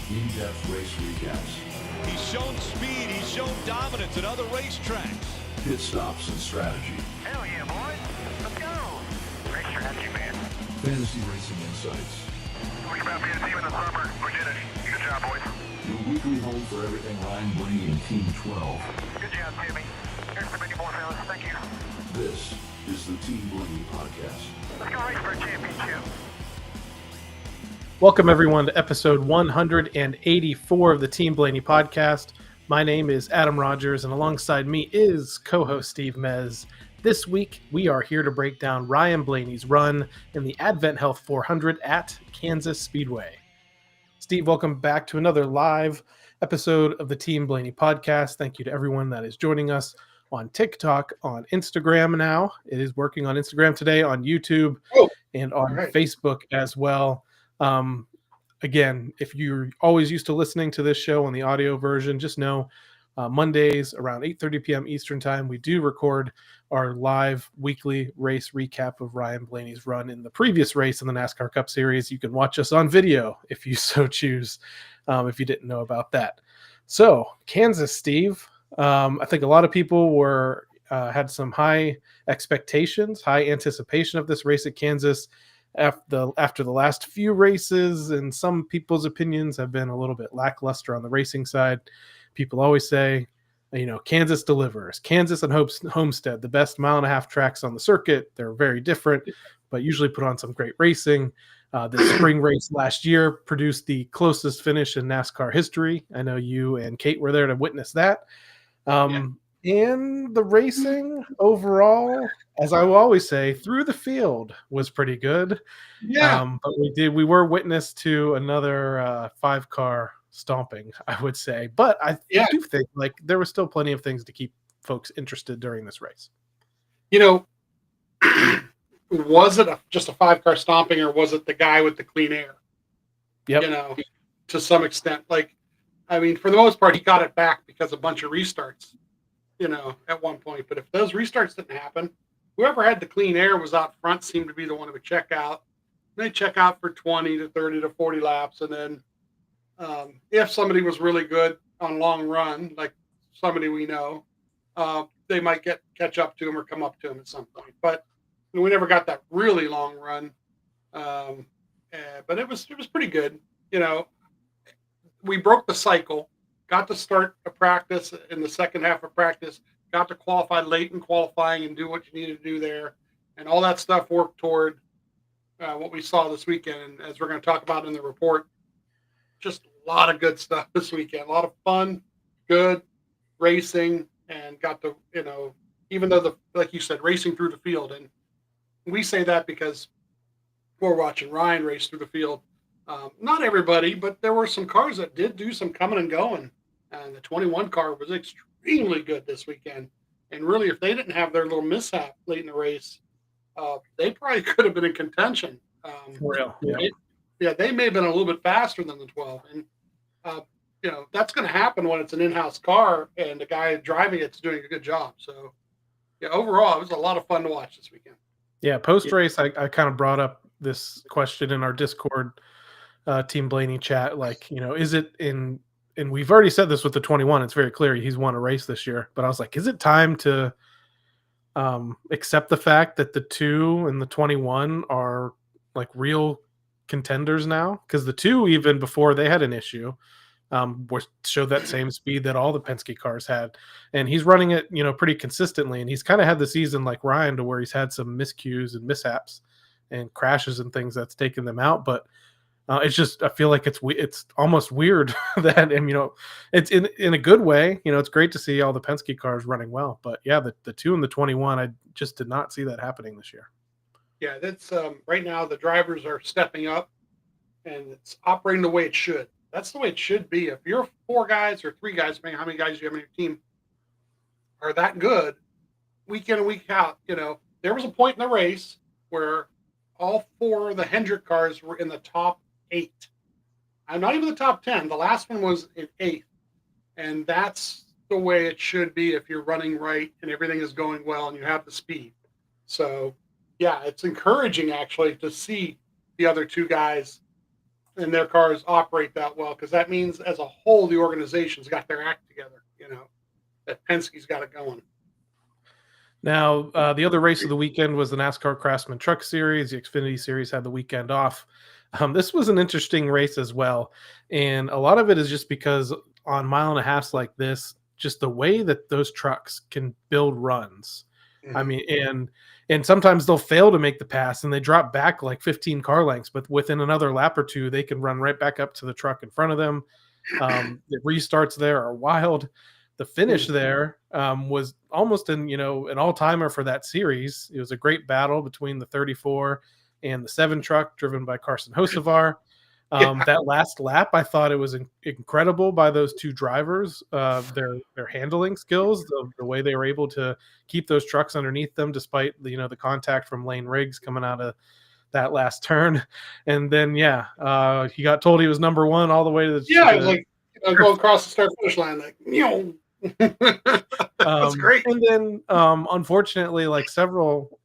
In-depth race recaps. He's shown speed, he's shown dominance at other racetracks. Pit stops and strategy. Hell yeah, boys. Let's go. Race strategy, man. Fantasy racing insights. Think about being a team in the summer. We did it. Good job, boys. Your weekly home for everything Ryan Blaney and Team 12. Good job, Jimmy. Here's to many more, fellas. Thank you. This is the Team Blaney podcast. Let's go race for a championship. Welcome, everyone, to episode 184 of the Team Blaney podcast. My name is Adam Rogers, and alongside me is co-host Steve Mez. This week, we are here to break down Ryan Blaney's run in the Advent Health 400 at Kansas Speedway. Steve, welcome back to another live episode of the Team Blaney podcast. Thank you to everyone that is joining us on TikTok, on Instagram now. It is working on Instagram today, on YouTube, and on Facebook as well. Again, if you're always used to listening to this show on the audio version, just know Mondays around 8:30 p.m. Eastern time, we do record our live weekly race recap of Ryan Blaney's run in the previous race in the NASCAR Cup Series. You can watch us on video if you so choose, if you didn't know about that. So, Kansas, Steve, I think a lot of people had some high expectations, high anticipation of this race at Kansas. After the last few races, and some people's opinions have been a little bit lackluster on the racing side. People always say, Kansas delivers. Kansas and Homestead, the best mile-and-a-half tracks on the circuit. They're very different, but usually put on some great racing. The spring race last year produced the closest finish in NASCAR history. I know you and Kate were there to witness that. And the racing overall, as I will always say, through the field was pretty good. Yeah. But we were witness to another 5-car stomping, I would say. But I do think there was still plenty of things to keep folks interested during this race. Was it just a 5-car stomping, or was it the guy with the clean air? Yep. To some extent. For the most part, he got it back because a bunch of restarts. At one point. But if those restarts didn't happen, whoever had the clean air was out front, seemed to be the one who would check out. They check out for 20 to 30 to 40 laps. And then if somebody was really good on long run, like somebody we know, they might catch up to him or come up to him at some point. But we never got that really long run. But it was pretty good. We broke the cycle. Got to start a practice in the second half of practice, got to qualify late in qualifying and do what you needed to do there. And all that stuff worked toward what we saw this weekend. And as we're going to talk about in the report, just a lot of good stuff this weekend. A lot of fun, good racing, and got to, even though like you said, racing through the field. And we say that because we're watching Ryan race through the field. Not everybody, but there were some cars that did do some coming and going. And the 21 car was extremely good this weekend. And really, if they didn't have their little mishap late in the race, they probably could have been in contention. They may have been a little bit faster than the 12. And, that's going to happen when it's an in-house car and the guy driving it's doing a good job. So, overall, it was a lot of fun to watch this weekend. Yeah, post-race, I kind of brought up this question in our Discord Team Blaney chat, is it in, and we've already said this with the 21, it's very clear he's won a race this year, but I was like, is it time to accept the fact that the 2 and the 21 are real contenders now? Because the 2, even before they had an issue, showed that same speed that all the Penske cars had, and he's running it pretty consistently, and he's kind of had the season like Ryan to where he's had some miscues and mishaps and crashes and things that's taken them out. But it's just, I feel like it's almost weird that, it's in a good way. It's great to see all the Penske cars running well, but the 2 and the 21, I just did not see that happening this year. Yeah, that's right now the drivers are stepping up, and it's operating the way it should. That's the way it should be. If you're 4 guys or 3 guys, depending on how many guys you have on your team, are that good week in and week out. There was a point in the race where all 4 of the Hendrick cars were in the top 8. I'm not even the top 10. The last one was in 8th. And that's the way it should be if you're running right and everything is going well and you have the speed. So, it's encouraging actually to see the other 2 guys and their cars operate that well, because that means as a whole the organization's got their act together. That Penske's got it going. Now, the other race of the weekend was the NASCAR Craftsman Truck Series. The Xfinity Series had the weekend off. This was an interesting race as well, and a lot of it is just because on mile and a halfs like this, just the way that those trucks can build runs. I mean, and sometimes they'll fail to make the pass and they drop back like 15 car lengths, but within another lap or two, they can run right back up to the truck in front of them. The restarts there are wild. The finish there was almost an all-timer for that series. It was a great battle between the 34 and the 7 truck driven by Carson Hocevar. That last lap, I thought it was incredible by those two drivers. Their handling skills, the way they were able to keep those trucks underneath them, despite the contact from Lane Riggs coming out of that last turn. And then he got told he was number one all the way to the it was like going across the start finish line, like that's great. And then unfortunately, like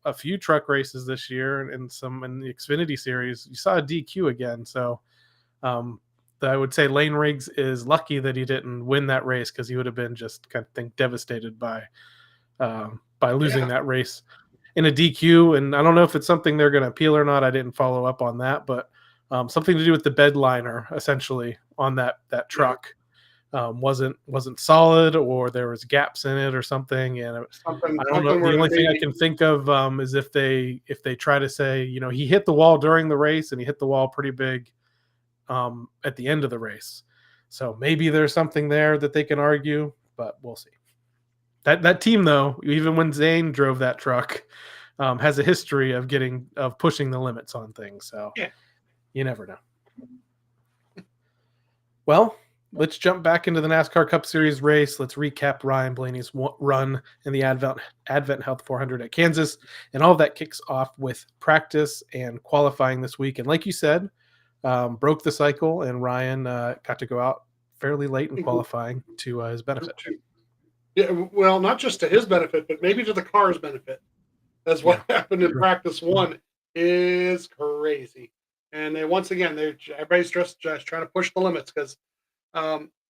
a few truck races this year and some in the Xfinity Series, you saw a DQ again. So I would say Lane Riggs is lucky that he didn't win that race, because he would have been just kind of devastated by losing that race in a DQ. And I don't know if it's something they're going to appeal or not. I didn't follow up on that, but something to do with the bed liner essentially on that truck wasn't solid, or there was gaps in it or something. And I don't know. The only thing I can think of is if they try to say, he hit the wall during the race and he hit the wall pretty big at the end of the race. So maybe there's something there that they can argue, but we'll see. That team, though, even when Zane drove that truck, has a history of pushing the limits on things. So you never know. Well, let's jump back into the NASCAR Cup Series race. Let's recap Ryan Blaney's run in the Advent Health 400 at Kansas. And all of that kicks off with practice and qualifying this week. And like you said, broke the cycle, and Ryan got to go out fairly late in qualifying to his benefit. Yeah, well, not just to his benefit, but maybe to the car's benefit. That's what happened in practice one is crazy. And then once again, everybody's just trying to push the limits, because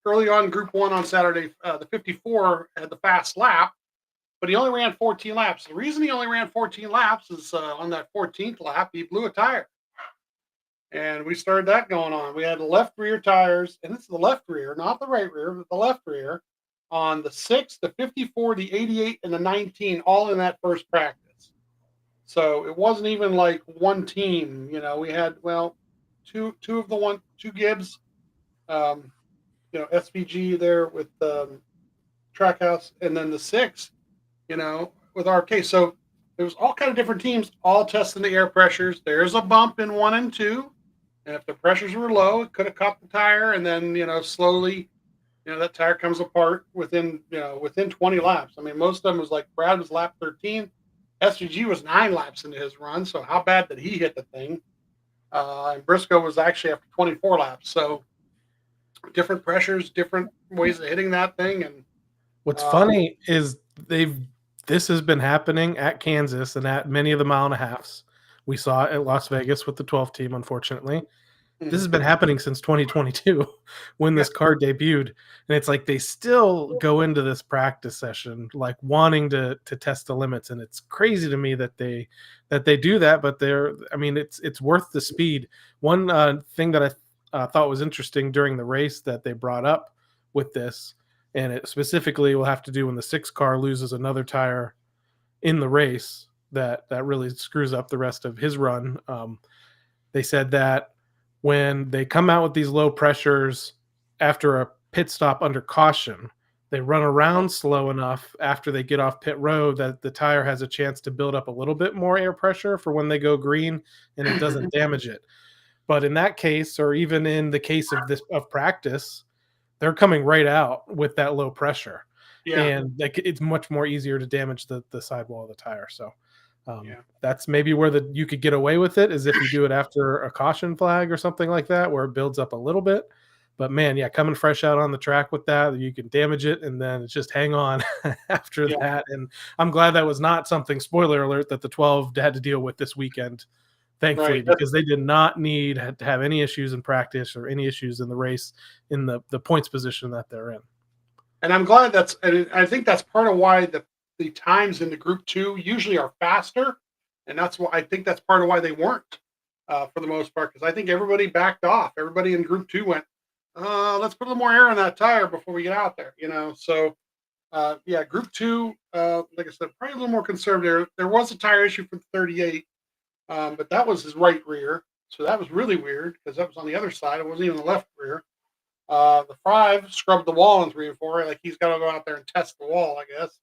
early on, Group 1 on Saturday, the 54 had the fast lap, but he only ran 14 laps. The reason he only ran 14 laps is on that 14th lap, he blew a tire. And we started that going on. We had the left rear tires, and this is the left rear, not the right rear, but the left rear, on the 6, the 54, the 88, and the 19, all in that first practice. So it wasn't even like one team. We had, two Gibbs, SVG there with Trackhouse, and then the 6, with RK. So there was all kind of different teams, all testing the air pressures. There's a bump in 1 and 2. And if the pressures were low, it could have caught the tire, and then, slowly, that tire comes apart within 20 laps. I mean, most of them was like Brad was lap 13. SVG was 9 laps into his run. So how bad did he hit the thing? And Briscoe was actually after 24 laps. So different pressures, different ways of hitting that thing. And what's funny is this has been happening at Kansas and at many of the mile and a halves. We saw it at Las Vegas with the 12 team, unfortunately. This has been happening since 2022 when this car debuted. And it's like they still go into this practice session like wanting to test the limits. And it's crazy to me that they do that, but it's worth the speed. One thing that I thought was interesting during the race that they brought up with this, and it specifically will have to do when the 6 car loses another tire in the race, that really screws up the rest of his run. They said that when they come out with these low pressures after a pit stop under caution, they run around slow enough after they get off pit road that the tire has a chance to build up a little bit more air pressure for when they go green, and it doesn't damage it. But in that case, or even in the case of practice, they're coming right out with that low pressure. Yeah. And it's much more easier to damage the sidewall of the tire. So that's maybe where you could get away with it, is if you do it after a caution flag or something like that, where it builds up a little bit. But man, coming fresh out on the track with that, you can damage it, and then it's just hang on after that. And I'm glad that was not something, spoiler alert, that the 12 had to deal with this weekend thankfully, Right. because they did not need to have any issues in practice or any issues in the race in the points position that they're in. And I'm glad and I think that's part of why the times in the Group 2 usually are faster, and that's why I think that's part of why they weren't, for the most part, because I think everybody backed off. Everybody in Group 2 went, let's put a little more air in that tire before we get out there, So, yeah, Group 2, like I said, probably a little more conservative. There was a tire issue for the 38, but that was his right rear, so that was really weird because that was on the other side. It wasn't even the left rear. The 5 scrubbed the wall in 3 and 4. Like he's got to go out there and test the wall, I guess.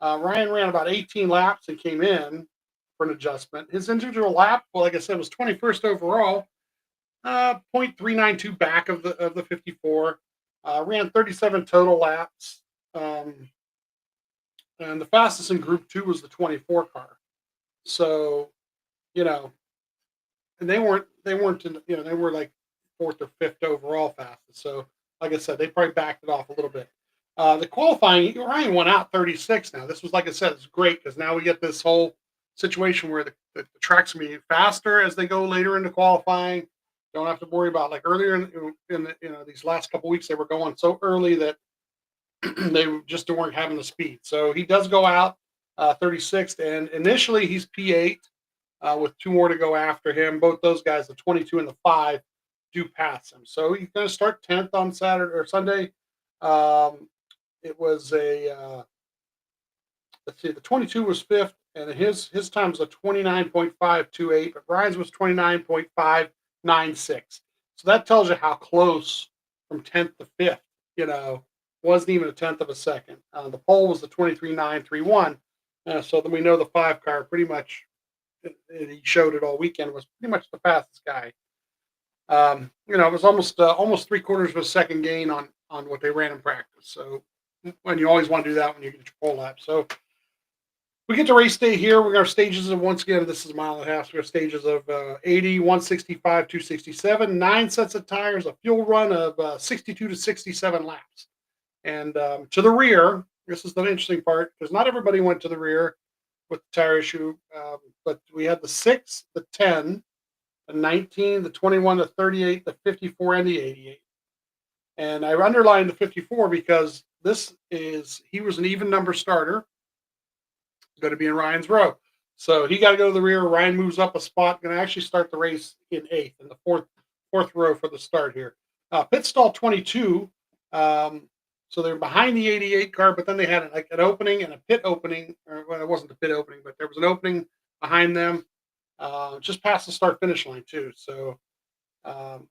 Ryan ran about 18 laps and came in for an adjustment. His individual lap, well, like I said, was 21st overall, 0.392 back of the 54. Ran 37 total laps, and the fastest in Group 2 was the 24 car. So, and they weren't in, they were like 4th or 5th overall fastest. So, like I said, they probably backed it off a little bit. The qualifying, Ryan went out 36 now. This was, like I said, it's great because now we get this whole situation where the track's going to be faster as they go later into qualifying. Don't have to worry about, like earlier in the, these last couple weeks, they were going so early that they just weren't having the speed. So he does go out 36th, and initially he's P8 with 2 more to go after him. Both those guys, the 22 and the 5, do pass him. So he's going to start 10th on Saturday or Sunday. It was let's see, the 22 was 5th, and his time was a 29.528, but Ryan's was 29.596. So that tells you how close from 10th to 5th, wasn't even a tenth of a second. The pole was the 23.931. So then we know the 5 car pretty much, and he showed it all weekend, was pretty much the fastest guy. It was almost 3/4 of a second gain on what they ran in practice. So when you always want to do that when you get your pole lap. So we get to race day here. We're going to stages of, once again, this is a mile and a half. So we have stages of 80, 165, 267, 9 sets of tires, a fuel run of 62 to 67 laps. And to the rear, this is the interesting part because not everybody went to the rear with the tire issue, but we had the 6, the 10, the 19, the 21, the 38, the 54, and the 88. And I underlined the 54 because he was an even number starter. Going to be in Ryan's row. So he got to go to the rear. Ryan moves up a spot, going to actually start the race in 8th, in the fourth row for the start here. Pit stall 22. So they're behind the 88 car, but then they had an opening and a pit opening. Well, it wasn't the pit opening, but there was an opening behind them, just past the start finish line too. So 5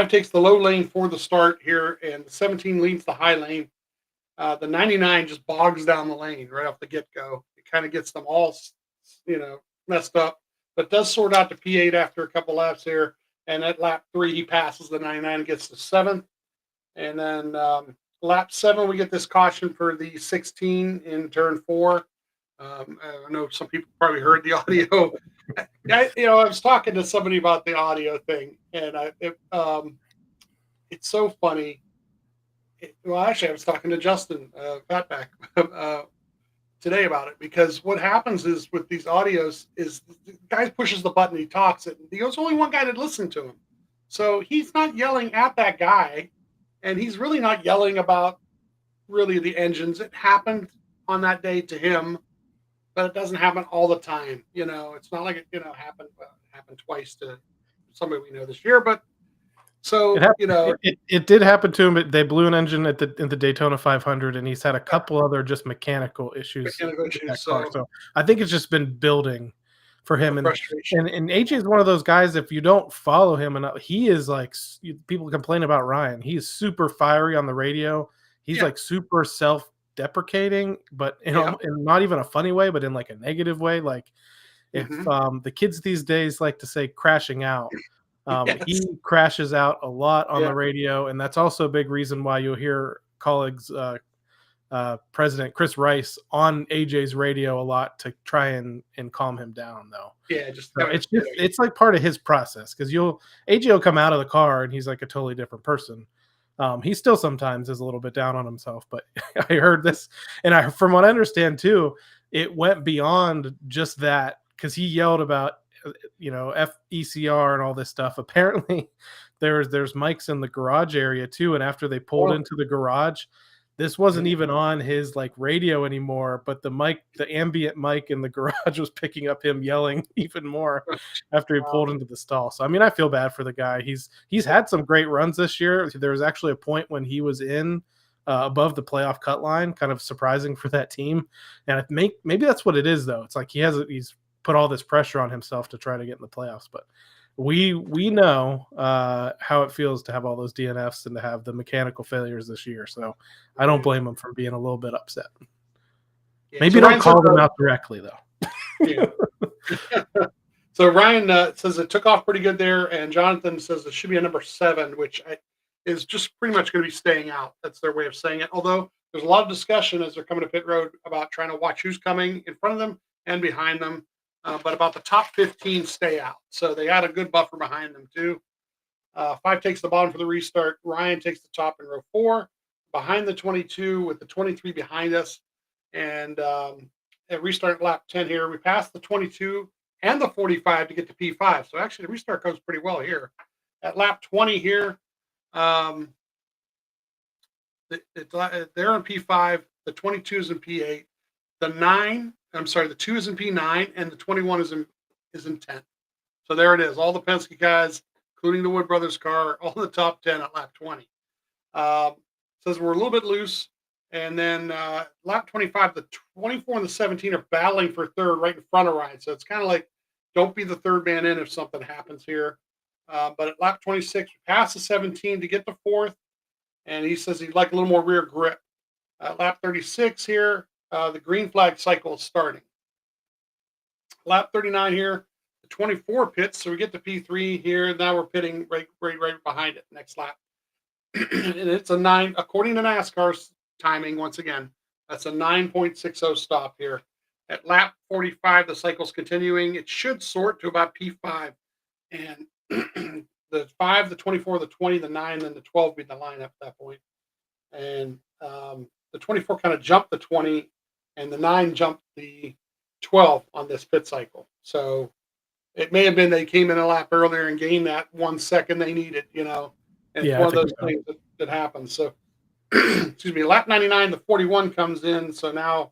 takes the low lane for the start here, and the 17 leads the high lane. The 99 just bogs down the lane right off the get-go. It kind of gets them all, messed up, but does sort out to P8 after a couple laps here. And at lap 3, he passes the 99 and gets to 7th. And then lap 7, we get this caution for the 16 in turn 4. I know some people probably heard the audio. I was talking to somebody about the audio thing, and it's so funny. Actually, I was talking to Justin Fatback today about it, because what happens is with these audios is the guy pushes the button, he talks it, and there's only one guy to listen to him. So he's not yelling at that guy, and he's really not yelling about really the engines. It happened on that day to him, but it doesn't happen all the time. It's not like it happened twice to somebody we know this year, but so it did happen to him. But they blew an engine in the Daytona 500, and he's had a couple other just mechanical issues. So I think it's just been building for him, and AJ is one of those guys. If you don't follow him, and he is like, people complain about Ryan. He's super fiery on the radio. He's like super self-deprecating, but in not even a funny way, but in like a negative way. Like if the kids these days like to say crashing out. He crashes out a lot on the radio, and that's also a big reason why you'll hear colleagues, President Chris Rice on AJ's radio a lot to try and calm him down, though. Yeah, it's like part of his process, because AJ will come out of the car and he's like a totally different person. He still sometimes is a little bit down on himself, but I heard this, and from what I understand too, it went beyond just that, because he yelled about FECR and all this stuff. Apparently, there's mics in the garage area too. And after they pulled into the garage, this wasn't even on his like radio anymore, but the ambient mic in the garage was picking up him yelling even more after he pulled into the stall. So I mean, I feel bad for the guy. He's had some great runs this year. There was actually a point when he was in above the playoff cut line, kind of surprising for that team. And maybe that's what it is, though. It's like he's put all this pressure on himself to try to get in the playoffs. But we know how it feels to have all those DNFs and to have the mechanical failures this year. So I don't blame him for being a little bit upset. Yeah, maybe so don't call them out directly, though. Yeah. So Ryan says it took off pretty good there, and Jonathan says it should be a number 7, which is just pretty much going to be staying out. That's their way of saying it. Although there's a lot of discussion as they're coming to pit road about trying to watch who's coming in front of them and behind them. But about the top 15 stay out. So they had a good buffer behind them too. 5 takes the bottom for the restart. Ryan takes the top in row 4, behind the 22 with the 23 behind us. And at restart lap 10 here, we passed the 22 and the 45 to get to P5. So actually the restart goes pretty well here. At lap 20 here, they're in P5, the 22 is in P8, the 2 is in P9, and the 21 is in 10th. So there it is. All the Penske guys, including the Wood Brothers car, all the top 10 at lap 20. Says we're a little bit loose. And then lap 25, the 24 and the 17 are battling for third right in front of Ryan. So it's kind of like, don't be the third man in if something happens here. But at lap 26, we pass the 17 to get to 4th. And he says he'd like a little more rear grip. Lap 36 here, the green flag cycle is starting. Lap 39 here, the 24 pits. So we get to P3 here. Now we're pitting right behind it next lap. And it's a 9, according to NASCAR's timing, once again, that's a 9.60 stop here. At lap 45, the cycle's continuing. It should sort to about P5. And the 5, the 24, the 20, the 9, and the 12 be the lineup at that point. And the 24 kind of jumped the 20, and the 9 jumped the 12 on this pit cycle. So it may have been they came in a lap earlier and gained that 1 second they needed, And it's one of those things that happens. So, excuse me, lap 99, the 41 comes in. So now,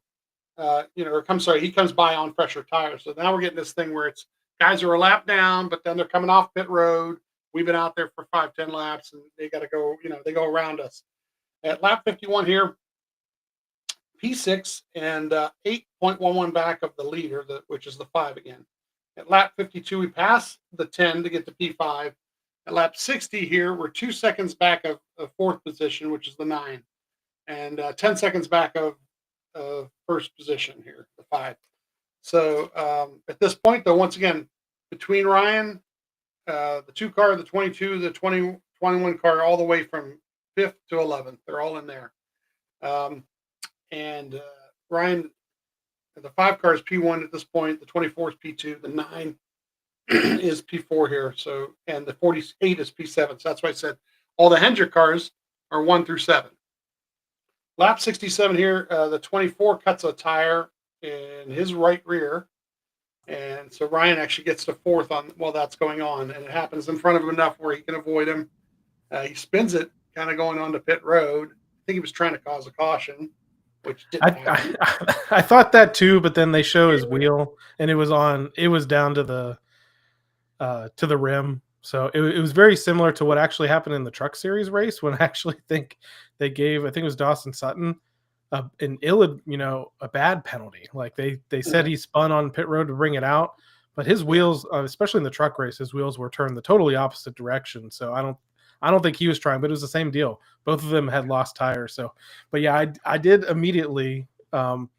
he comes by on fresher tires. So now we're getting this thing where it's guys are a lap down, but then they're coming off pit road. We've been out there for 5-10 laps, and they got to go, they go around us. At lap 51 here, P6 and 8.11 back of the leader, which is the 5 again. At lap 52, we pass the 10 to get to P5. At lap 60 here, we're 2 seconds back of 4th position, which is the 9, and 10 seconds back of 1st position here, the 5. So at this point, though, once again, between Ryan, the 2 car, the 22, the 21 car, all the way from 5th to 11th, they're all in there. And Ryan, the 5 car is P1 at this point, the 24 is P2, the 9 is P4 here. So, and the 48 is P7. So that's why I said all the Hendrick cars are 1 through 7. Lap 67 here, the 24 cuts a tire in his right rear. And so Ryan actually gets to 4th while that's going on. And it happens in front of him enough where he can avoid him. He spins it, kind of going on to pit road. I think he was trying to cause a caution, which didn't happen. I thought that too, but then they show his wheel, and it was down to the rim. So it was very similar to what actually happened in the Truck Series race, when I actually think they gave, I think it was Dawson Sutton, a bad penalty. Like they said he spun on pit road to bring it out, but his wheels, especially in the truck race, his wheels were turned the totally opposite direction. So I don't think he was trying, but it was the same deal. Both of them had lost tires. So, but yeah, I did immediately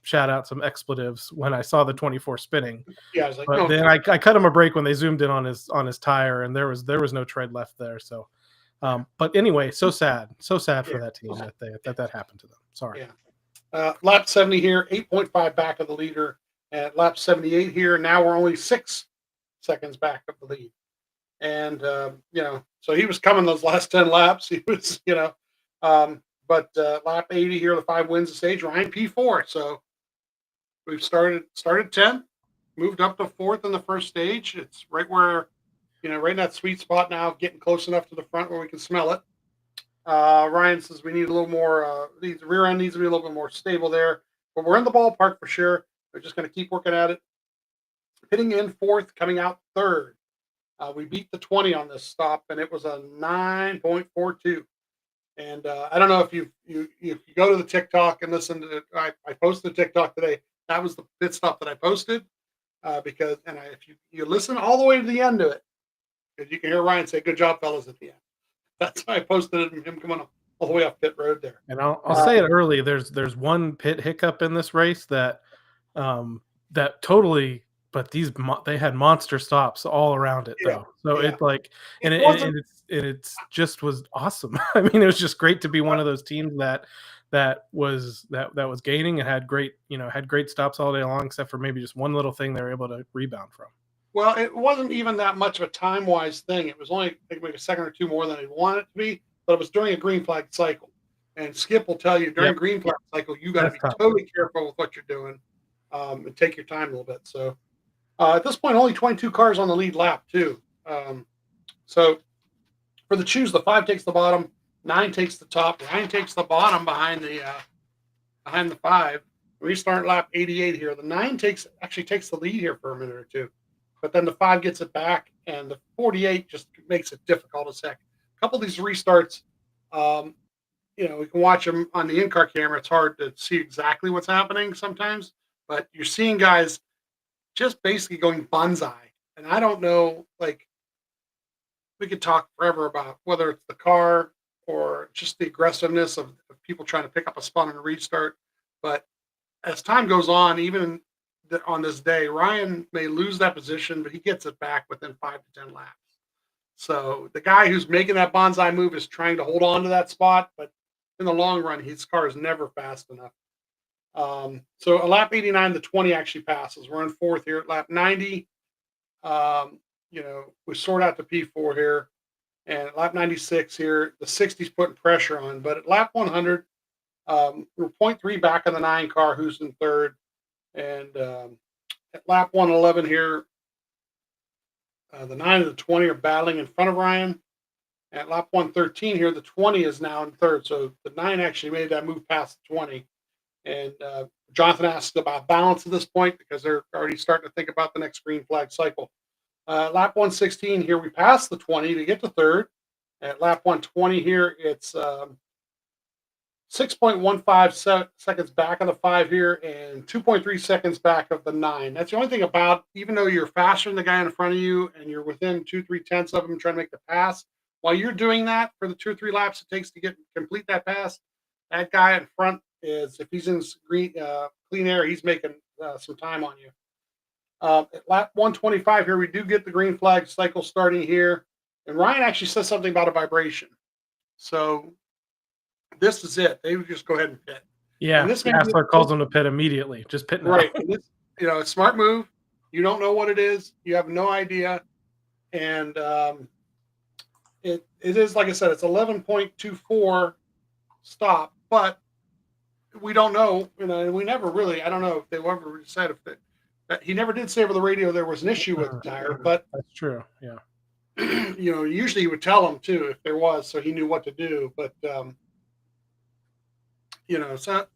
shout out some expletives when I saw the 24 spinning. Yeah, I was like, but then I cut him a break when they zoomed in on his tire, and there was no tread left there. So, but anyway, so sad for that team that happened to them. Sorry. Yeah. Lap 70 here, 8.5 back of the leader. At lap 78 here, now we're only 6 seconds back of the lead. And, so he was coming those last 10 laps. He was, but lap 80 here, the 5 wins the stage. Ryan P4. So we've started 10th, moved up to fourth in the first stage. It's right where, right in that sweet spot now, getting close enough to the front where we can smell it. Ryan says we need a little more, the rear end needs to be a little bit more stable there, but we're in the ballpark for sure. We're just going to keep working at it. Hitting in fourth, coming out third. We beat the 20 on this stop, and it was a 9.42. And I don't know if you go to the TikTok and listen to it. I posted a TikTok today. That was the pit stop that I posted because if you listen all the way to the end of it, because you can hear Ryan say, "Good job, fellas," at the end. That's why I posted it and him coming all the way off pit road there. And I'll say it early. There's one pit hiccup in this race that totally. But they had monster stops all around it though. So it's like, and it's just was awesome. I mean, it was just great to be one of those teams that was gaining and had great stops all day long, except for maybe just one little thing they were able to rebound from. Well, it wasn't even that much of a time-wise thing. It was only maybe a second or two more than I wanted it to be, but it was during a green flag cycle. And Skip will tell you during green flag cycle, you got to be totally careful with what you're doing and take your time a little bit. So at this point, only 22 cars on the lead lap too. So for the choose, the 5 takes the bottom, 9 takes the top, 9 takes the bottom behind the 5. We start lap 88 here. The 9 actually takes the lead here for a minute or two, but then the 5 gets it back, and the 48 just makes it difficult as heck. A couple of these restarts, we can watch them on the in-car camera. It's hard to see exactly what's happening sometimes, but you're seeing guys just basically going bonsai. And I don't know, we could talk forever about whether it's the car or just the aggressiveness of people trying to pick up a spot on a restart. But as time goes on, even on this day, Ryan may lose that position, but he gets it back within 5 to 10 laps. So the guy who's making that bonsai move is trying to hold on to that spot, but in the long run, his car is never fast enough. So at lap 89, the 20 actually passes. We're in fourth here at lap 90. We sort out the P4 here, and at lap 96 here, the 60's putting pressure on. But at lap 100, we're 0.3 back of the 9 car, who's in third. And at lap 111 here, the 9 and the 20 are battling in front of Ryan. At lap 113 here, the 20 is now in third. So the 9 actually made that move past the 20. And Jonathan asks about balance at this point because they're already starting to think about the next green flag cycle. Lap 116 here, we pass the 20 to get to third. At lap 120 here, it's 6.15 seconds back of the 5 here and 2.3 seconds back of the 9. That's the only thing about, even though you're faster than the guy in front of you and you're within 2-3 tenths of him trying to make the pass, while you're doing that for the 2 or 3 laps it takes to complete that pass, that guy in front is, if he's in clean air, he's making some time on you. At lap 125 here, we do get the green flag cycle starting here. And Ryan actually says something about a vibration. So this is it. They would just go ahead and pit. Yeah, NASCAR calls them to pit immediately. Just pitting right. And it's, a smart move. You don't know what it is. You have no idea. And it is, like I said, it's 11.24 stop, but we don't know. We never really, I don't know if they ever said he never did say over the radio there was an issue with the tire, but that's true. Yeah. Usually he would tell him too if there was, so he knew what to do. But so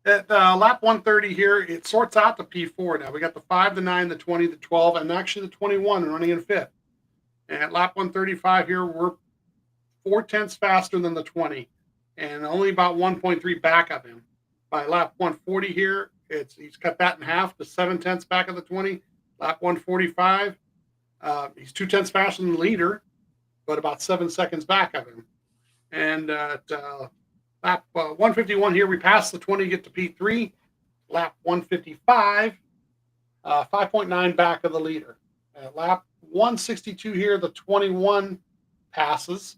at lap 130 here, it sorts out the P4 now. We got the 5, the 9, the 20, the 12, and actually the 21 running in fifth. And at lap 135 here, we're 4 tenths faster than the 20 and only about 1.3 back of him. By lap 140 here, he's cut that in half to 7 tenths back of the 20. Lap 145, he's 2 tenths faster than the leader, but about 7 seconds back of him. And at lap 151 here, we pass the 20, get to P3. Lap 155, 5.9 back of the leader. At lap 162 here, the 21 passes.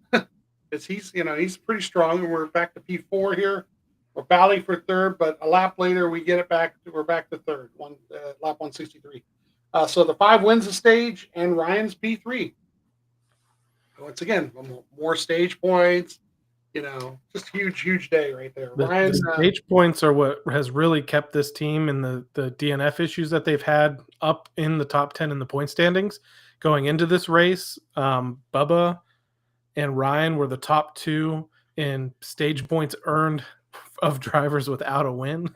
He's pretty strong, and we're back to P4 here. We're battling for third, but a lap later we get it back. We're back to third. Lap 163. So the 5 wins the stage, and Ryan's P3. Once again, more stage points. just huge day right there. The Ryan, stage points are what has really kept this team in the DNF issues that they've had up in the top 10 in the point standings going into this race. Bubba and Ryan were the top two in stage points earned of drivers without a win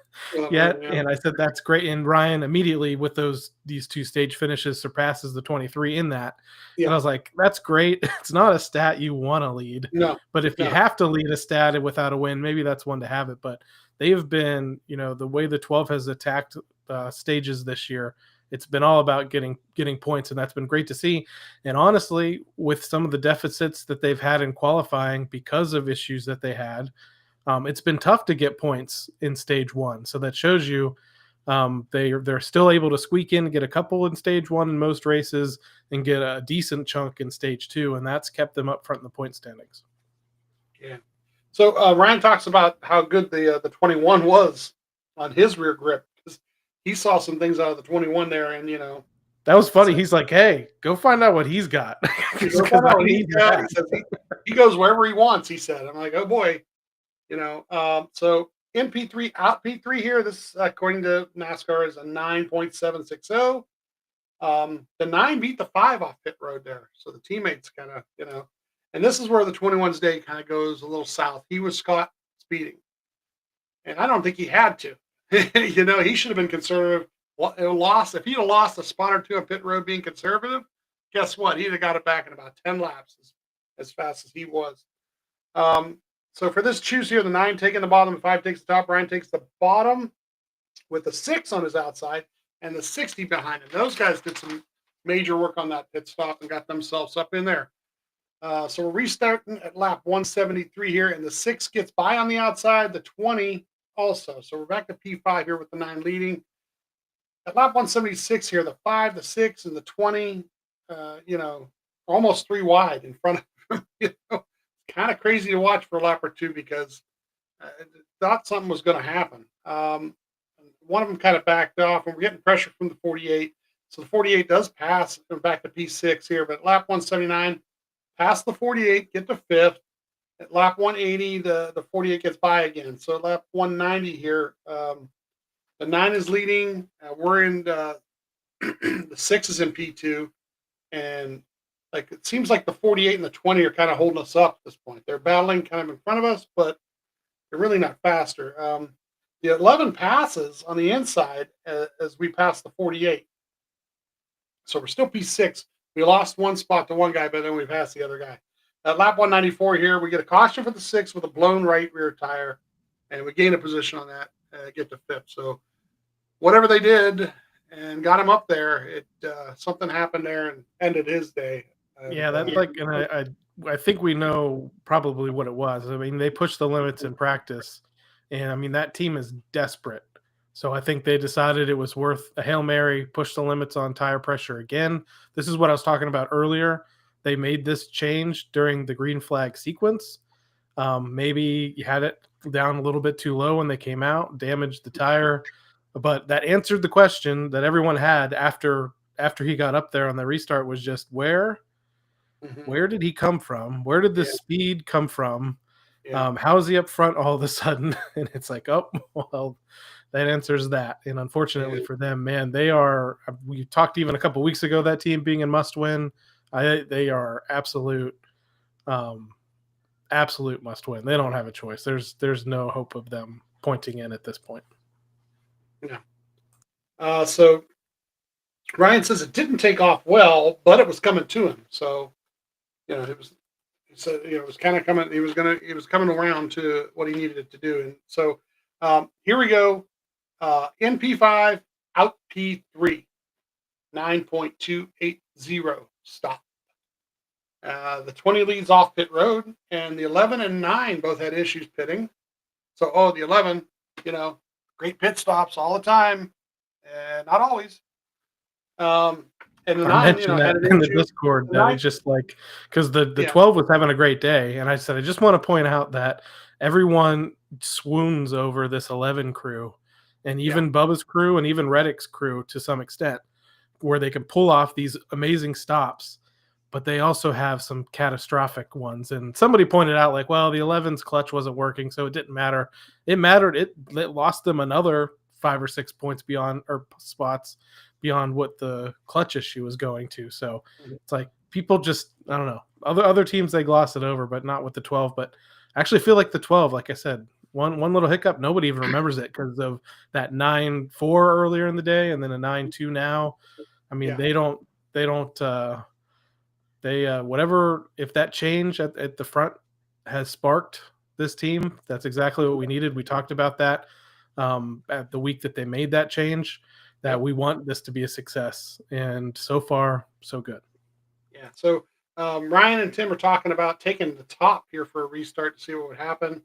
yet. yeah. And I said, that's great. And Ryan immediately with these two stage finishes surpasses the 23 in that. Yeah. And I was like, that's great. It's not a stat you want to lead. No. But if you have to lead a stat without a win, maybe that's one to have it. But they have been, the way the 12 has attacked stages this year, it's been all about getting points, and that's been great to see. And honestly, with some of the deficits that they've had in qualifying because of issues that they had, it's been tough to get points in stage one. So that shows you they're still able to squeak in, get a couple in stage one in most races, and get a decent chunk in stage two, and that's kept them up front in the point standings. Yeah. So Ryan talks about how good the 21 was on his rear grip. He saw some things out of the 21 there, and that was funny. He's like, "Hey, go find out what he's got." He says he goes wherever he wants. He said, "I'm like, oh boy, So in P3, out P3 here. This according to NASCAR is a 9.760. The 9 beat the 5 off pit road there, so the teammates kind of and this is where the 21's day kind of goes a little south. He was caught speeding, and I don't think he had to. He should have been conservative. If he'd have lost a spot or two on pit road being conservative, guess what? He'd have got it back in about 10 laps as fast as he was. So for this choose here, the 9 taking the bottom, the 5 takes the top, Ryan takes the bottom with the 6 on his outside and the 60 behind him. Those guys did some major work on that pit stop and got themselves up in there. So we're restarting at lap 173 here, and the 6 gets by on the outside, the 20 also. So we're back to P5 here with the 9 leading. At lap 176 here, the 5, the 6, and the 20, almost 3 wide in front of him. Kind of crazy to watch for a lap or two because I thought something was going to happen. One of them kind of backed off, and we're getting pressure from the 48. So the 48 does pass back to P6 here, but lap 179, pass the 48, get to 5th. At lap 180, the 48 gets by again. So lap 190 here, the 9 is leading. We're in the 6 is in P2, and it seems like the 48 and the 20 are kind of holding us up at this point. They're battling kind of in front of us, but they're really not faster. The 11 passes on the inside as we pass the 48. So we're still P6. We lost 1 spot to one guy, but then we passed the other guy. At lap 194 here, we get a caution for the 6 with a blown right rear tire, and we gain a position on that, get to 5th. So whatever they did and got him up there, something happened there and ended his day. Yeah, that's and I think we know probably what it was. I mean, they pushed the limits in practice, and I mean that team is desperate. So I think they decided it was worth a Hail Mary, push the limits on tire pressure again. This is what I was talking about earlier. They made this change during the green flag sequence. Maybe you had it down a little bit too low when they came out, damaged the tire. But that answered the question that everyone had after he got up there on the restart was just where did he come from? Where did this speed come from? Yeah. How is he up front all of a sudden? And it's like, oh, well, that answers that. And unfortunately for them, man, we talked even a couple weeks ago, that team being a must win. They are absolute must win. They don't have a choice. There's no hope of them pointing in at this point. Yeah. So Ryan says it didn't take off well, but it was coming to him. So, it was kind of coming. He was coming around to what he needed it to do. And so here we go. In P5, out P3, 9.280 stop. The 20 leads off pit road, and the 11 and 9 both had issues pitting. So, the 11, great pit stops all the time, and not always. And the 9, had in the Discord that it's just like, because the 12 was having a great day, and I said I just want to point out that everyone swoons over this 11 crew, and even Bubba's crew and even Reddick's crew to some extent, where they can pull off these amazing stops. but they also have some catastrophic ones. And somebody pointed out, like, well, the 11's clutch wasn't working, so it didn't matter. It mattered. It lost them another 5 or 6 points beyond, or spots beyond what the clutch issue was going to. So it's like people just, I don't know. Other teams, they gloss it over, but not with the 12. But I actually feel like the 12, like I said, one little hiccup, nobody even remembers it because of that 9-4 earlier in the day and then a 9-2 now. I mean, they don't whatever, if that change at the front has sparked this team, that's exactly what we needed. We talked about that at the week that they made that change, that we want this to be a success. And so far, so good. Yeah. So Ryan and Tim are talking about taking the top here for a restart to see what would happen.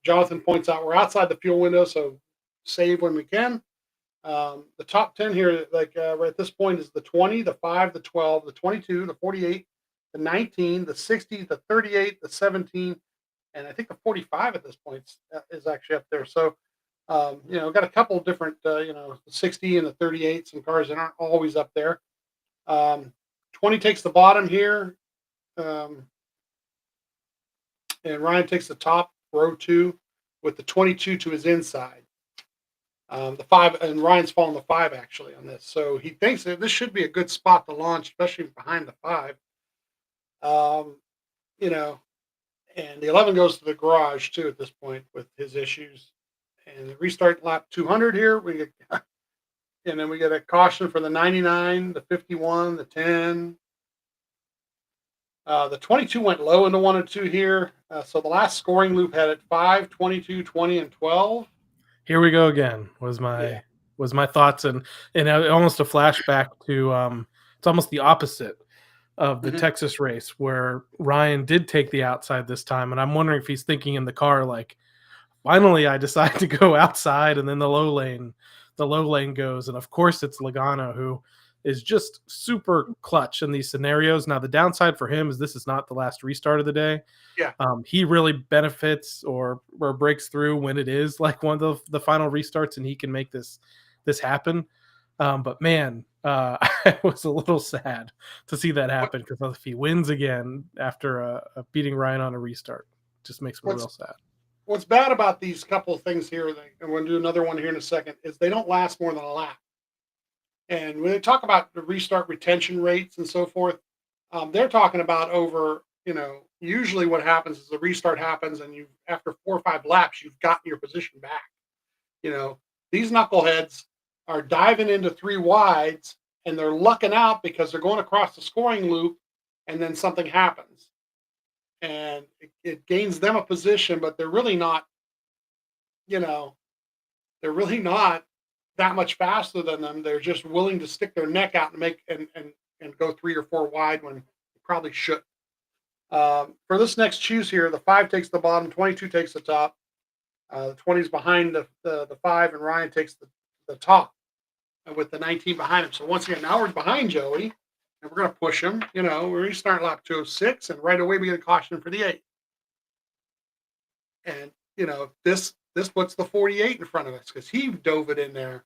Jonathan points out we're outside the fuel window, so save when we can. The top 10 here, like right at this point, is the 20, the 5, the 12, the 22, the 48, the 19, the 60, the 38, the 17, and I think the 45 at this point is actually up there. So, got a couple different, the 60 and the 38, some cars that aren't always up there. 20 takes the bottom here, and Ryan takes the top, row 2, with the 22 to his inside. The 5, and Ryan's following the 5 actually on this. So he thinks that this should be a good spot to launch, especially behind the 5. And the 11 goes to the garage too at this point with his issues. And the restart lap 200 here, and then we get a caution for the 99, the 51, the 10. The 22 went low into 1 and 2 here. So the last scoring loop had it 5, 22, 20, and 12. Here we go again. Was my thoughts, and almost a flashback to it's almost the opposite of the Texas race where Ryan did take the outside this time, and I'm wondering if he's thinking in the car like, finally I decide to go outside, and then the low lane goes, and of course it's Logano who is just super clutch in these scenarios. Now the downside for him is this is not the last restart of the day. Yeah. He really benefits or breaks through when it is like one of the final restarts and he can make this happen. But man, I was a little sad to see that happen because if he wins again after beating Ryan on a restart, it just makes me real sad. What's bad about these couple of things here, and we're going to do another one here in a second, is they don't last more than a lap. And when they talk about the restart retention rates and so forth, they're talking about over, usually what happens is the restart happens and after 4 or 5 laps, you've gotten your position back. These knuckleheads are diving into 3 wides and they're lucking out because they're going across the scoring loop and then something happens. And it gains them a position, but they're really not, that much faster than them. They're just willing to stick their neck out and make and go 3 or 4 wide when you probably should. For this next choose here, the 5 takes the bottom, 22 takes the top, the 20 is behind the 5, and Ryan takes the top with the 19 behind him. So once again, now we're behind Joey, and we're going to push him. We're going to start lap 206, and right away we get a caution for the 8. And this puts the 48 in front of us because he dove it in there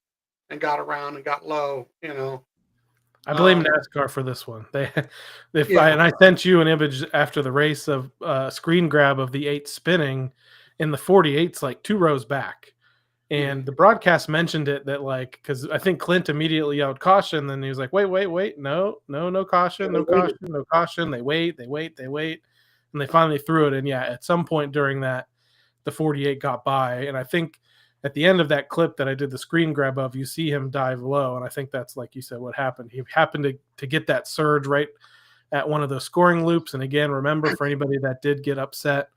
and got around and got low. I blame NASCAR for this one. I sent you an image after the race of a screen grab of the 8 spinning, and the 48's like 2 rows back. And the broadcast mentioned it that because I think Clint immediately yelled caution, then he was like, wait, no caution, no caution. They wait, and they finally threw it. And yeah, at some point during that, the 48 got by, and I think at the end of that clip that I did the screen grab of, you see him dive low, and I think that's, like you said, what happened. He happened to get that surge right at one of those scoring loops. And again, remember, for anybody that did get upset,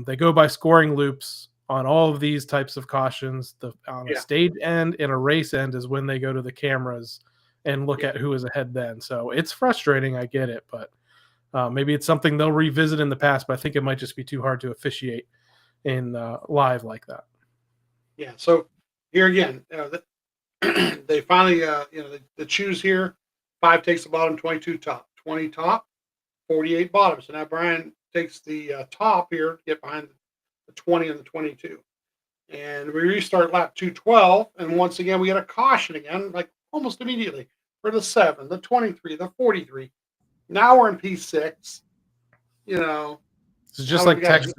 they go by scoring loops on all of these types of cautions. On a stage end and a race end is when they go to the cameras and look at who is ahead then. So it's frustrating, I get it, but maybe it's something they'll revisit in the past, but I think it might just be too hard to officiate in live like that. Yeah. So here again, they finally, the choose here. 5 takes the bottom, 22 top, 20 top, 48 bottom. So now Brian takes the top here to get behind the 20 and the 22. And we restart lap 212. And once again, we get a caution again, like almost immediately for the 7, the 23, the 43, Now we're in P6. You know, It's just now like we've got Texas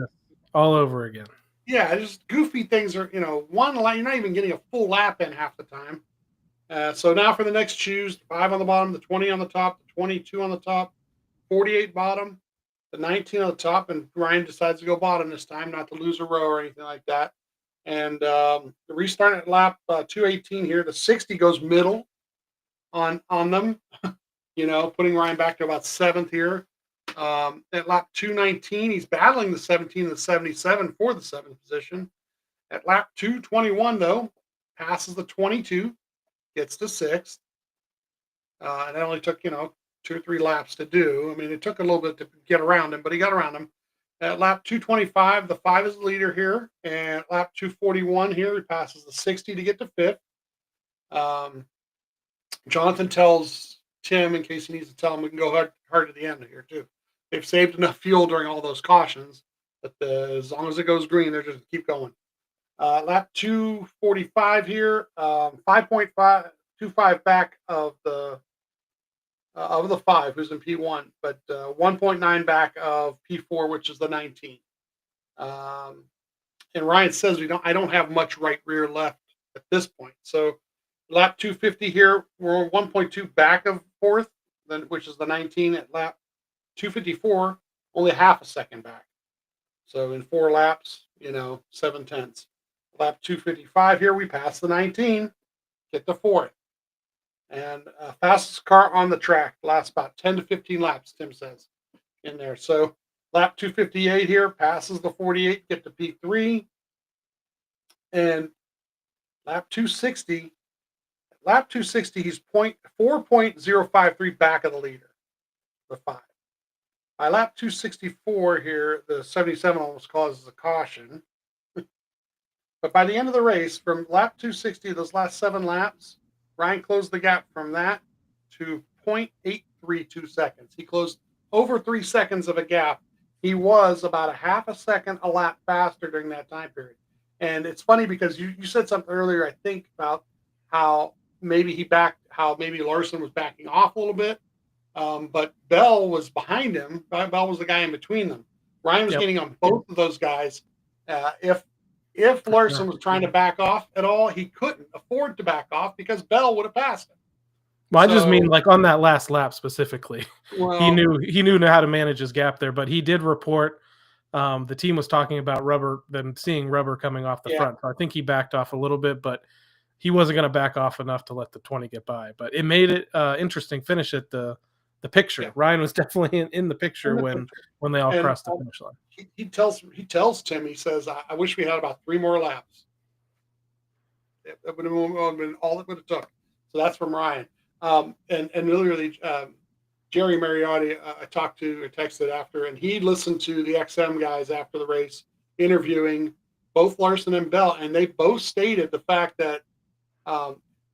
all over again. yeah, just goofy things are one lap. You're not even getting a full lap in half the time. So now for the next choose, the 5 on the bottom, the 20 on the top, the 22 on the top, 48 bottom, the 19 on the top, and Ryan decides to go bottom this time, not to lose a row or anything like that. And the restart at lap 218 here, the 60 goes middle on them, putting Ryan back to about seventh here. At lap 219, he's battling the 17 and the 77 for the seventh position. At lap 221, though, passes the 22, gets to sixth. And it only took, 2 or 3 laps to do. I mean, it took a little bit to get around him, but he got around him. At lap 225, the 5 is the leader here. And at lap 241 here, he passes the 60 to get to fifth. Jonathan tells Tim, in case he needs to tell him, we can go hard at the end here, too. They've saved enough fuel during all those cautions that as long as it goes green, they're just keep going. Lap 245 here, 5.525 back of the 5 who's in P1, but 1.9 back of P4, which is the 19. And Ryan says I don't have much right rear left at this point. So lap 250 here, we're 1.2 back of fourth, then which is the 19. At lap 254, only half a second back. So in 4 laps, 7/10. Lap 255 here, we pass the 19, get the fourth. And fastest car on the track lasts about 10 to 15 laps, Tim says, in there. So lap 258 here, passes the 48, get to P3. And lap 260, he's 4.053 back of the leader, the 5. By lap 264 here, the 77 almost causes a caution. But by the end of the race, from lap 260, those last 7 laps, Ryan closed the gap from that to 0.832 seconds. He closed over 3 seconds of a gap. He was about a half a second a lap faster during that time period. And it's funny because you said something earlier, I think, about how maybe Larson was backing off a little bit. But Bell was behind him. Bell was the guy in between them. Ryan was getting on both of those guys. If Larson was trying to back off at all, he couldn't afford to back off because Bell would have passed him. Well, I just mean like on that last lap specifically. Well, he knew how to manage his gap there, but he did report the team was talking about seeing rubber coming off the front. So I think he backed off a little bit, but he wasn't going to back off enough to let the 20 get by. But it made it interesting finish at the picture. Yeah. Ryan was definitely in the picture when they all crossed the finish line. He tells Tim, he says, I wish we had about 3 more laps. That would have been all it would have took. So that's from Ryan. And literally, Jerry Mariotti, I texted after, and he listened to the XM guys after the race, interviewing both Larson and Bell, and they both stated the fact that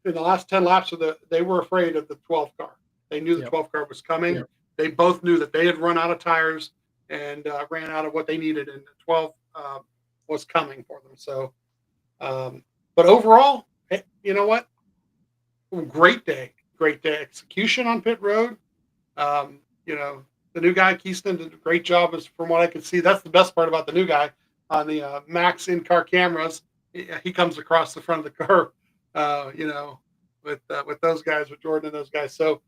in the last 10 laps they were afraid of the 12 car. They knew the 12 car was coming. Yep. They both knew that they had run out of tires and ran out of what they needed, and the 12 was coming for them. So, but overall, you know what? Great day execution on pit road. The new guy Keyston did a great job, as from what I could see. That's the best part about the new guy on the Max in-car cameras. He comes across the front of the car, with those guys, with Jordan and those guys. So,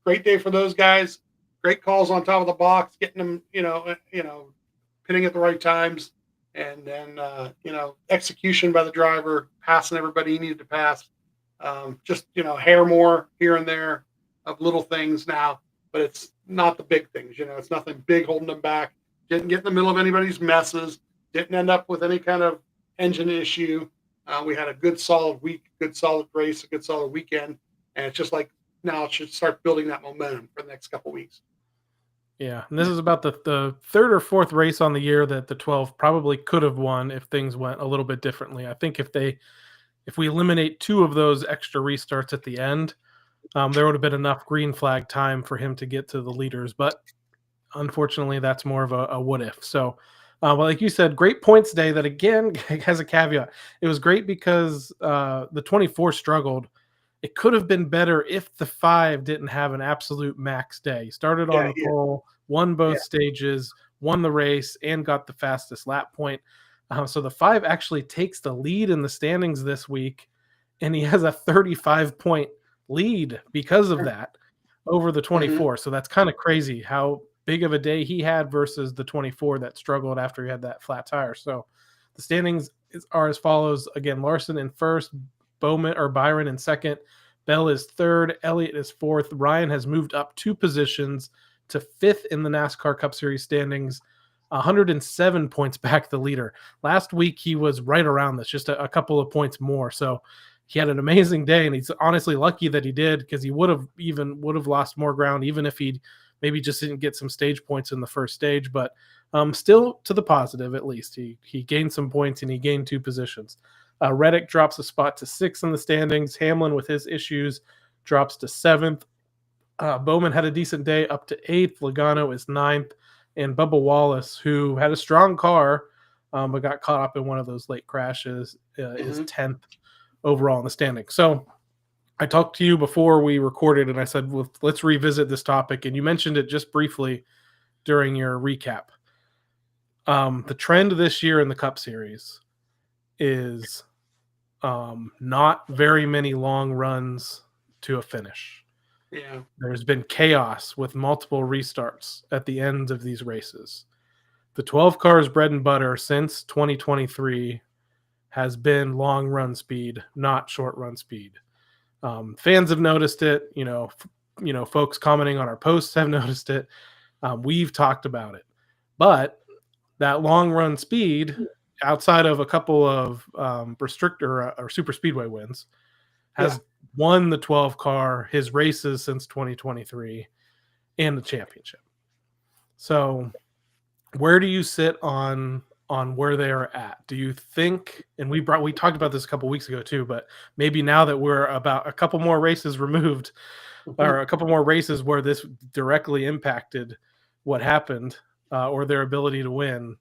great day for those guys. Great calls on top of the box, getting them, pitting at the right times, and then execution by the driver, passing everybody he needed to pass. Just hair more here and there of little things now, but it's not the big things. It's nothing big holding them back. Didn't get in the middle of anybody's messes. Didn't end up with any kind of engine issue. We had a good solid week, good solid race, a good solid weekend, and it's just like now it should start building that momentum for the next couple of weeks. Yeah, and this is about the third or fourth race on the year that the 12 probably could have won if things went a little bit differently. I think if we eliminate 2 of those extra restarts at the end, there would have been enough green flag time for him to get to the leaders. But unfortunately, that's more of a what if. So, like you said, great points day that, again, has a caveat. It was great because the 24 struggled. it could have been better if the 5 didn't have an absolute max day. He started on Yeah, the yeah, pole, won yeah. both stages, won the race, and got the fastest lap point. So the 5 actually takes the lead in the standings this week, and he has a 35-point lead because of that over the Mhm. 24. So that's kind of crazy how big of a day he had versus the 24 that struggled after he had that flat tire. So the standings are as follows. Again, Larson in first, Byron in second, Bell is third, Elliott is fourth. Ryan has moved up 2 positions to fifth in the NASCAR Cup Series standings, 107 points back the leader. Last week he was right around this, just a couple of points more. So he had an amazing day, and he's honestly lucky that he did, because he would have lost more ground even if he maybe just didn't get some stage points in the first stage. But still to the positive, at least he gained some points and he gained 2 positions. Reddick drops a spot to 6th in the standings. Hamlin, with his issues, drops to 7th. Bowman had a decent day, up to 8th. Logano is 9th. And Bubba Wallace, who had a strong car, but got caught up in one of those late crashes, is 10th overall in the standings. So I talked to you before we recorded, and I said, well, let's revisit this topic. And you mentioned it just briefly during your recap. The trend this year in the Cup Series is not very many long runs to a finish. Yeah. There's been chaos with multiple restarts at the ends of these races. The 12 cars bread and butter since 2023 has been long run speed, not short run speed. Fans have noticed it. Folks commenting on our posts have noticed it. We've talked about it, but that long run speed, outside of a couple of restrictor or super speedway wins, has won the 12 car his races since 2023 and the championship. So where do you sit on where they are at? Do you think, and we talked about this a couple weeks ago too, but maybe now that we're about a couple more races removed, or a couple more races where this directly impacted what happened, or their ability to win,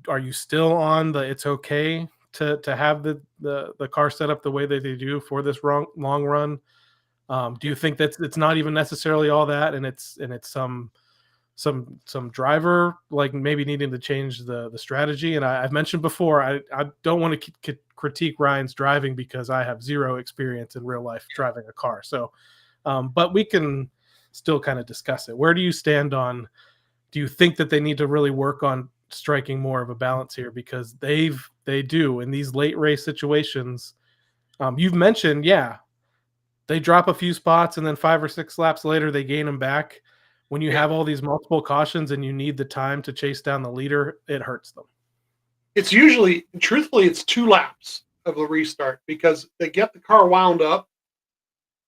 are you still on the it's okay to have the car set up the way that they do for this long run? Do you think that it's not even necessarily all that, and it's some driver like maybe needing to change the strategy? And I've mentioned before, I don't want to critique Ryan's driving because I have zero experience in real life driving a car. So, but we can still kind of discuss it. Where do you stand on? Do you think that they need to really work on striking more of a balance here, because they do in these late race situations? You've mentioned, they drop a few spots and then 5 or 6 laps later they gain them back. When you have all these multiple cautions and you need the time to chase down the leader, it hurts them. It's usually, truthfully, it's 2 laps of the restart, because they get the car wound up,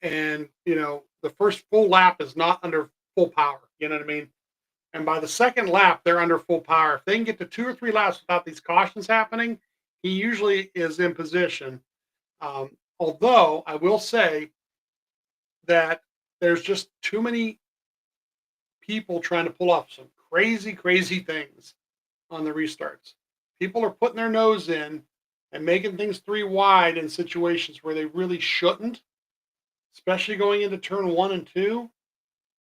and the first full lap is not under full power. You know what I mean? And by the second lap, they're under full power. If they can get to 2 or 3 laps without these cautions happening, he usually is in position. Although I will say that there's just too many people trying to pull off some crazy, crazy things on the restarts. People are putting their nose in and making things 3 wide in situations where they really shouldn't, especially going into turn 1 and 2.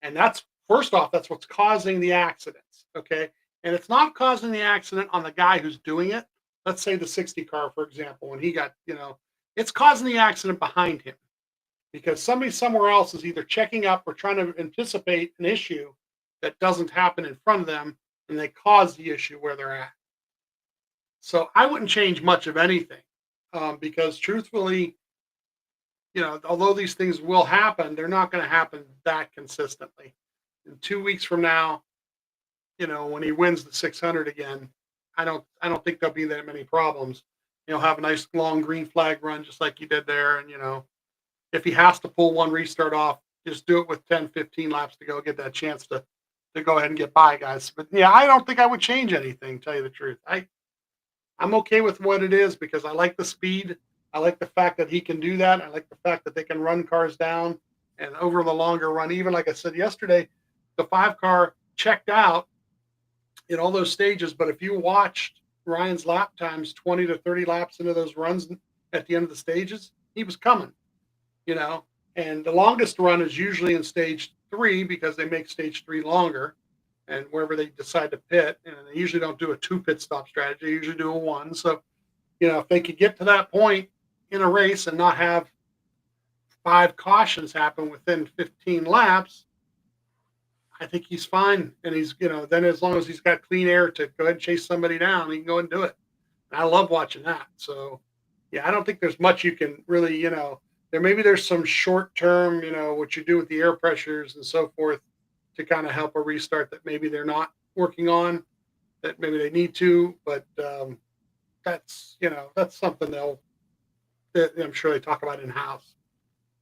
And that's, first off, that's what's causing the accidents. Okay. And it's not causing the accident on the guy who's doing it. Let's say the 60 car, for example, when he got, it's causing the accident behind him, because somebody somewhere else is either checking up or trying to anticipate an issue that doesn't happen in front of them, and they cause the issue where they're at. So I wouldn't change much of anything, because truthfully, although these things will happen, they're not going to happen that consistently. In 2 weeks from now, when he wins the 600 again, I don't think there'll be that many problems. He'll have a nice long green flag run just like he did there, and if he has to pull one restart off, just do it with 10, 15 laps to go, get that chance to go ahead and get by, guys. But I don't think I would change anything, tell you the truth. I'm okay with what it is, because I like the speed. I like the fact that he can do that. I like the fact that they can run cars down, and over the longer run, even like I said yesterday, the 5 car checked out in all those stages. But if you watched Ryan's lap times, 20 to 30 laps into those runs at the end of the stages, he was coming. and the longest run is usually in stage 3 because they make stage 3 longer and wherever they decide to pit. And they usually don't do a 2 pit stop strategy, they usually do a 1. So, if they could get to that point in a race and not have 5 cautions happen within 15 laps, I think he's fine. And he's, then as long as he's got clean air to go ahead and chase somebody down, he can go and do it. And I love watching that. So, yeah, I don't think there's much you can really, there's some short term, what you do with the air pressures and so forth to kind of help a restart that maybe they're not working on, that maybe they need to. But that's something that I'm sure they talk about in house.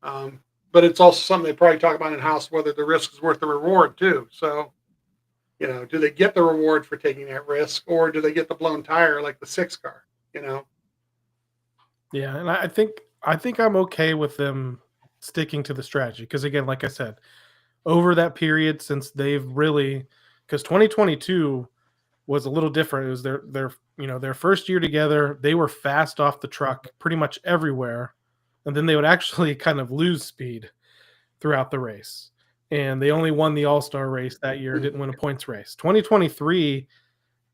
But it's also something they probably talk about in house, whether the risk is worth the reward too. So, do they get the reward for taking that risk, or do they get the blown tire like the 6 car? Yeah, and I think I'm okay with them sticking to the strategy because, again, like I said, over that period since they've really, because 2022 was a little different. It was their first year together. They were fast off the truck pretty much everywhere, and then they would actually kind of lose speed throughout the race. And they only won the All-Star race that year, didn't win a points race. 2023,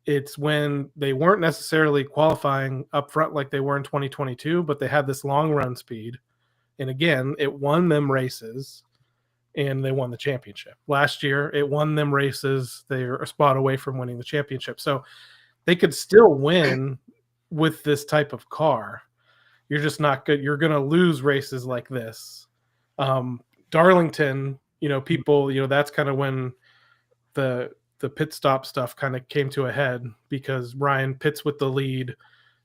it's when they weren't necessarily qualifying up front like they were in 2022, but they had this long run speed. And again, it won them races and they won the championship. Last year, it won them races. They're a spot away from winning the championship. So they could still win with this type of car. You're just not good. You're going to lose races like this. Darlington, people, that's kind of when the pit stop stuff kind of came to a head because Ryan pits with the lead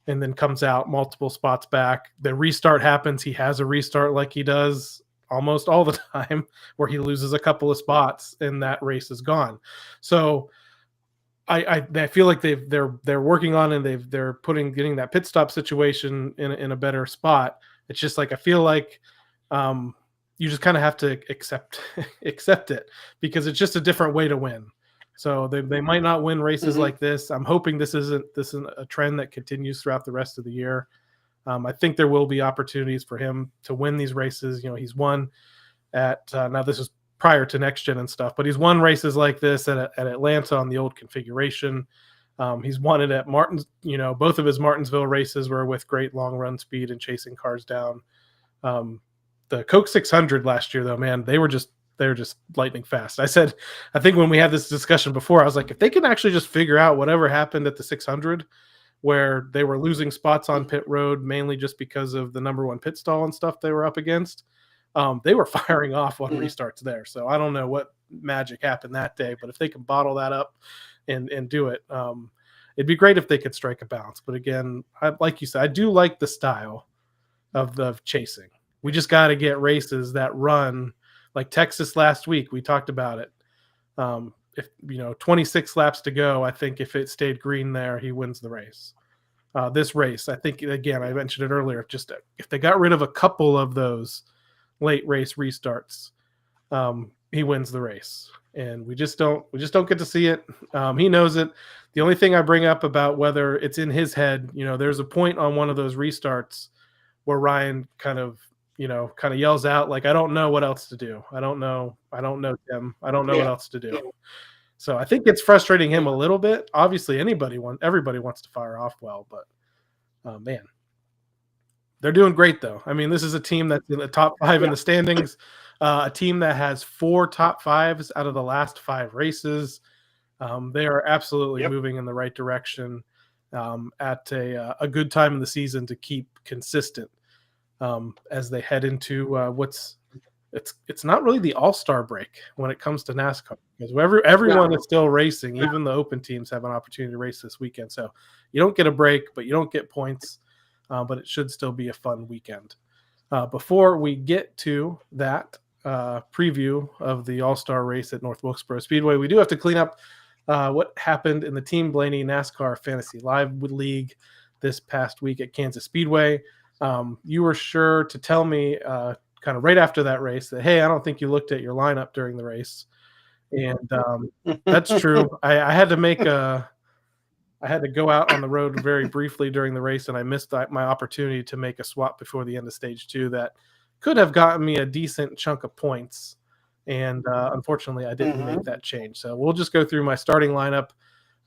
and then comes out multiple spots back. The restart happens. He has a restart like he does almost all the time where he loses a couple of spots and that race is gone. So I feel like they're working on and they're getting that pit stop situation in a better spot. It's just like I feel like you just kind of have to accept it because it's just a different way to win. So they might not win races like this. I'm hoping this isn't a trend that continues throughout the rest of the year. I think there will be opportunities for him to win these races. He's won at now this is prior to next gen and stuff, but he's won races like this at Atlanta on the old configuration. He's won it at Martins. Both of his Martinsville races were with great long run speed and chasing cars down. The Coke 600 last year, though, man, they're just lightning fast. I think when we had this discussion before, I was like, if they can actually just figure out whatever happened at the 600, where they were losing spots on pit road, mainly just because of the number 1 pit stall and stuff they were up against, they were firing off on restarts there. So I don't know what magic happened that day, but if they can bottle that up and do it, it'd be great if they could strike a balance. But again, like you said, I do like the style of the chasing. We just got to get races that run like Texas last week. We talked about it. If 26 laps to go, I think if it stayed green there, he wins the race. This race, I think, again, I mentioned it earlier, just if they got rid of a couple of those late race restarts, he wins the race. And we just don't get to see it. He knows it. The only thing I bring up about whether it's in his head, there's a point on one of those restarts where Ryan kind of yells out, like, I don't know what else to do. I don't know, Tim. I don't know what else to do. Yeah. So I think it's frustrating him a little bit. Obviously, everybody wants to fire off well, but man, they're doing great though. I mean, this is a team that's in the top 5 in the standings, a team that has 4 top 5s out of the last 5 races. They are absolutely moving in the right direction at a good time in the season to keep consistent. As they head into it's not really the all-star break when it comes to NASCAR because everyone is still racing. Even the open teams have an opportunity to race this weekend. So you don't get a break, but you don't get points. But it should still be a fun weekend. Before we get to that preview of the all-star race at North Wilkesboro Speedway, we do have to clean up what happened in the Team Blaney NASCAR Fantasy Live League this past week at Kansas Speedway. You were sure to tell me kind of right after that race that, hey, I don't think you looked at your lineup during the race. And that's true. I had to go out on the road very briefly during the race, and I missed my opportunity to make a swap before the end of stage 2 that could have gotten me a decent chunk of points. And unfortunately, I didn't make that change. So we'll just go through my starting lineup.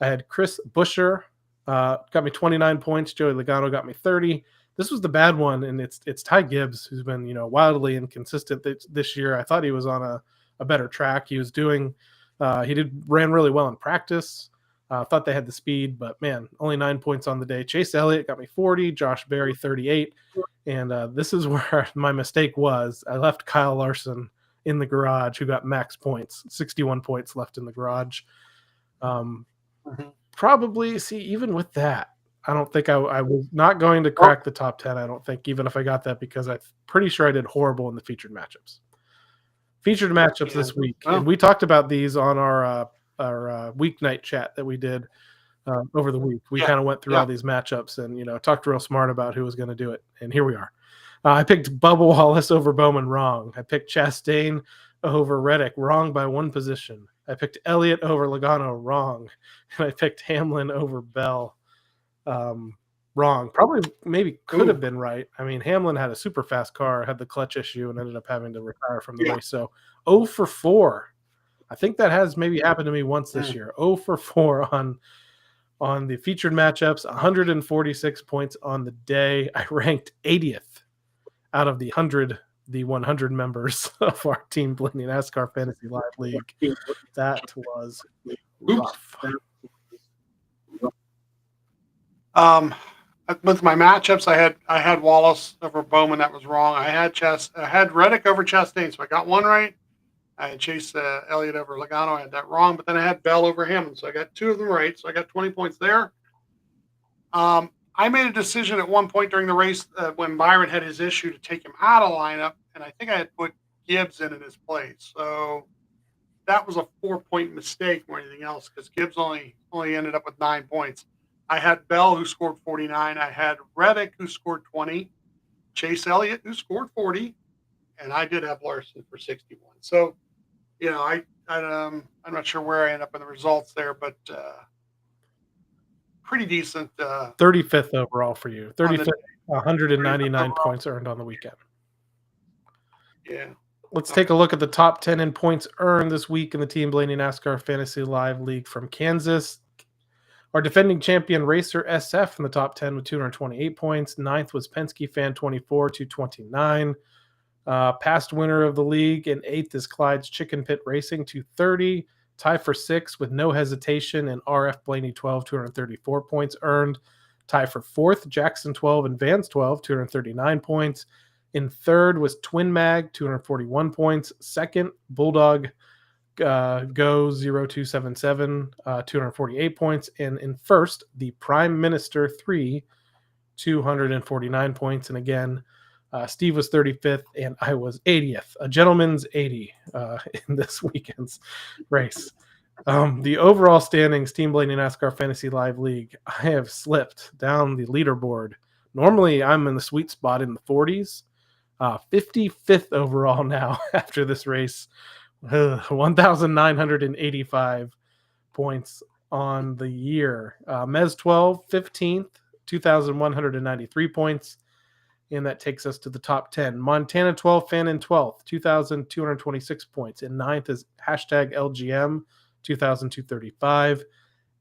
I had Chris Buescher, got me 29 points. Joey Logano got me 30. This was the bad one, and it's Ty Gibbs, who's been wildly inconsistent this year. I thought he was on a better track. He was doing ran really well in practice. Thought they had the speed, but man, only 9 points on the day. Chase Elliott got me 40, Josh Berry 38, and this is where my mistake was. I left Kyle Larson in the garage, who got max points, 61 points left in the garage. Probably, see, even with that, I don't think I was not going to crack the top 10. I don't think, even if I got that, because I'm pretty sure I did horrible in the featured matchups. Featured matchups this week, and we talked about these on our weeknight chat that we did over the week. We kind of went through all these matchups and talked real smart about who was going to do it, and here we are. I picked Bubba Wallace over Bowman, wrong. I picked Chastain over Reddick, wrong by one position. I picked Elliott over Logano, wrong, and I picked Hamlin over Bell. Wrong. Probably maybe could have been right. I mean, Hamlin had a super fast car, had the clutch issue, and ended up having to retire from the race. So 0 for 4. I think that has maybe happened to me once this year. 0 for 4 on the featured matchups, 146 points on the day. I ranked 80th out of the 100 members of our Team Blaney NASCAR Fantasy Live League. That was rough. With my matchups, I had Wallace over Bowman. That was wrong. I had Reddick over Chastain, so I got one right. I had Chase Elliott over Logano. I had that wrong, but then I had Bell over Hamlin, so I got 2 of them right. So I got 20 points there. I made a decision at one point during the race when Byron had his issue to take him out of the lineup, and I think I had put Gibbs in his place. So that was a 4-point mistake more than anything else, because Gibbs only ended up with 9 points. I had Bell, who scored 49. I had Reddick, who scored 20. Chase Elliott, who scored 40. And I did have Larson for 61. So, I'm not sure where I end up in the results there, but pretty decent. 35th overall for you. 35th, 199 points earned on the weekend. Yeah. Let's take a look at the top 10 in points earned this week in the Team Blaney NASCAR Fantasy Live League from Kansas. Our defending champion Racer SF in the top 10 with 228 points. Ninth was Penske Fan 24, 229. Past winner of the league, and 8th is Clyde's Chicken Pit Racing, 230. Tie for 6th with no hesitation, and RF Blaney 12, 234 points earned. Tie for 4th, Jackson 12 and Vans 12, 239 points. In 3rd was Twin Mag, 241 points. 2nd, Bulldog Go 0277, 248 points. And in 1st, the Prime Minister 3, 249 points. And again, Steve was 35th and I was 80th, a gentleman's 80 in this weekend's race. The overall standings, Team Blaney NASCAR Fantasy Live League, I have slipped down the leaderboard. Normally I'm in the sweet spot in the 40s, 55th overall now after this race. 1,985 points on the year. Mez 12, 15th, 2,193 points. And that takes us to the top 10. Montana 12, Fan in 12th, 2,226 points. And 9th is hashtag LGM, 2,235.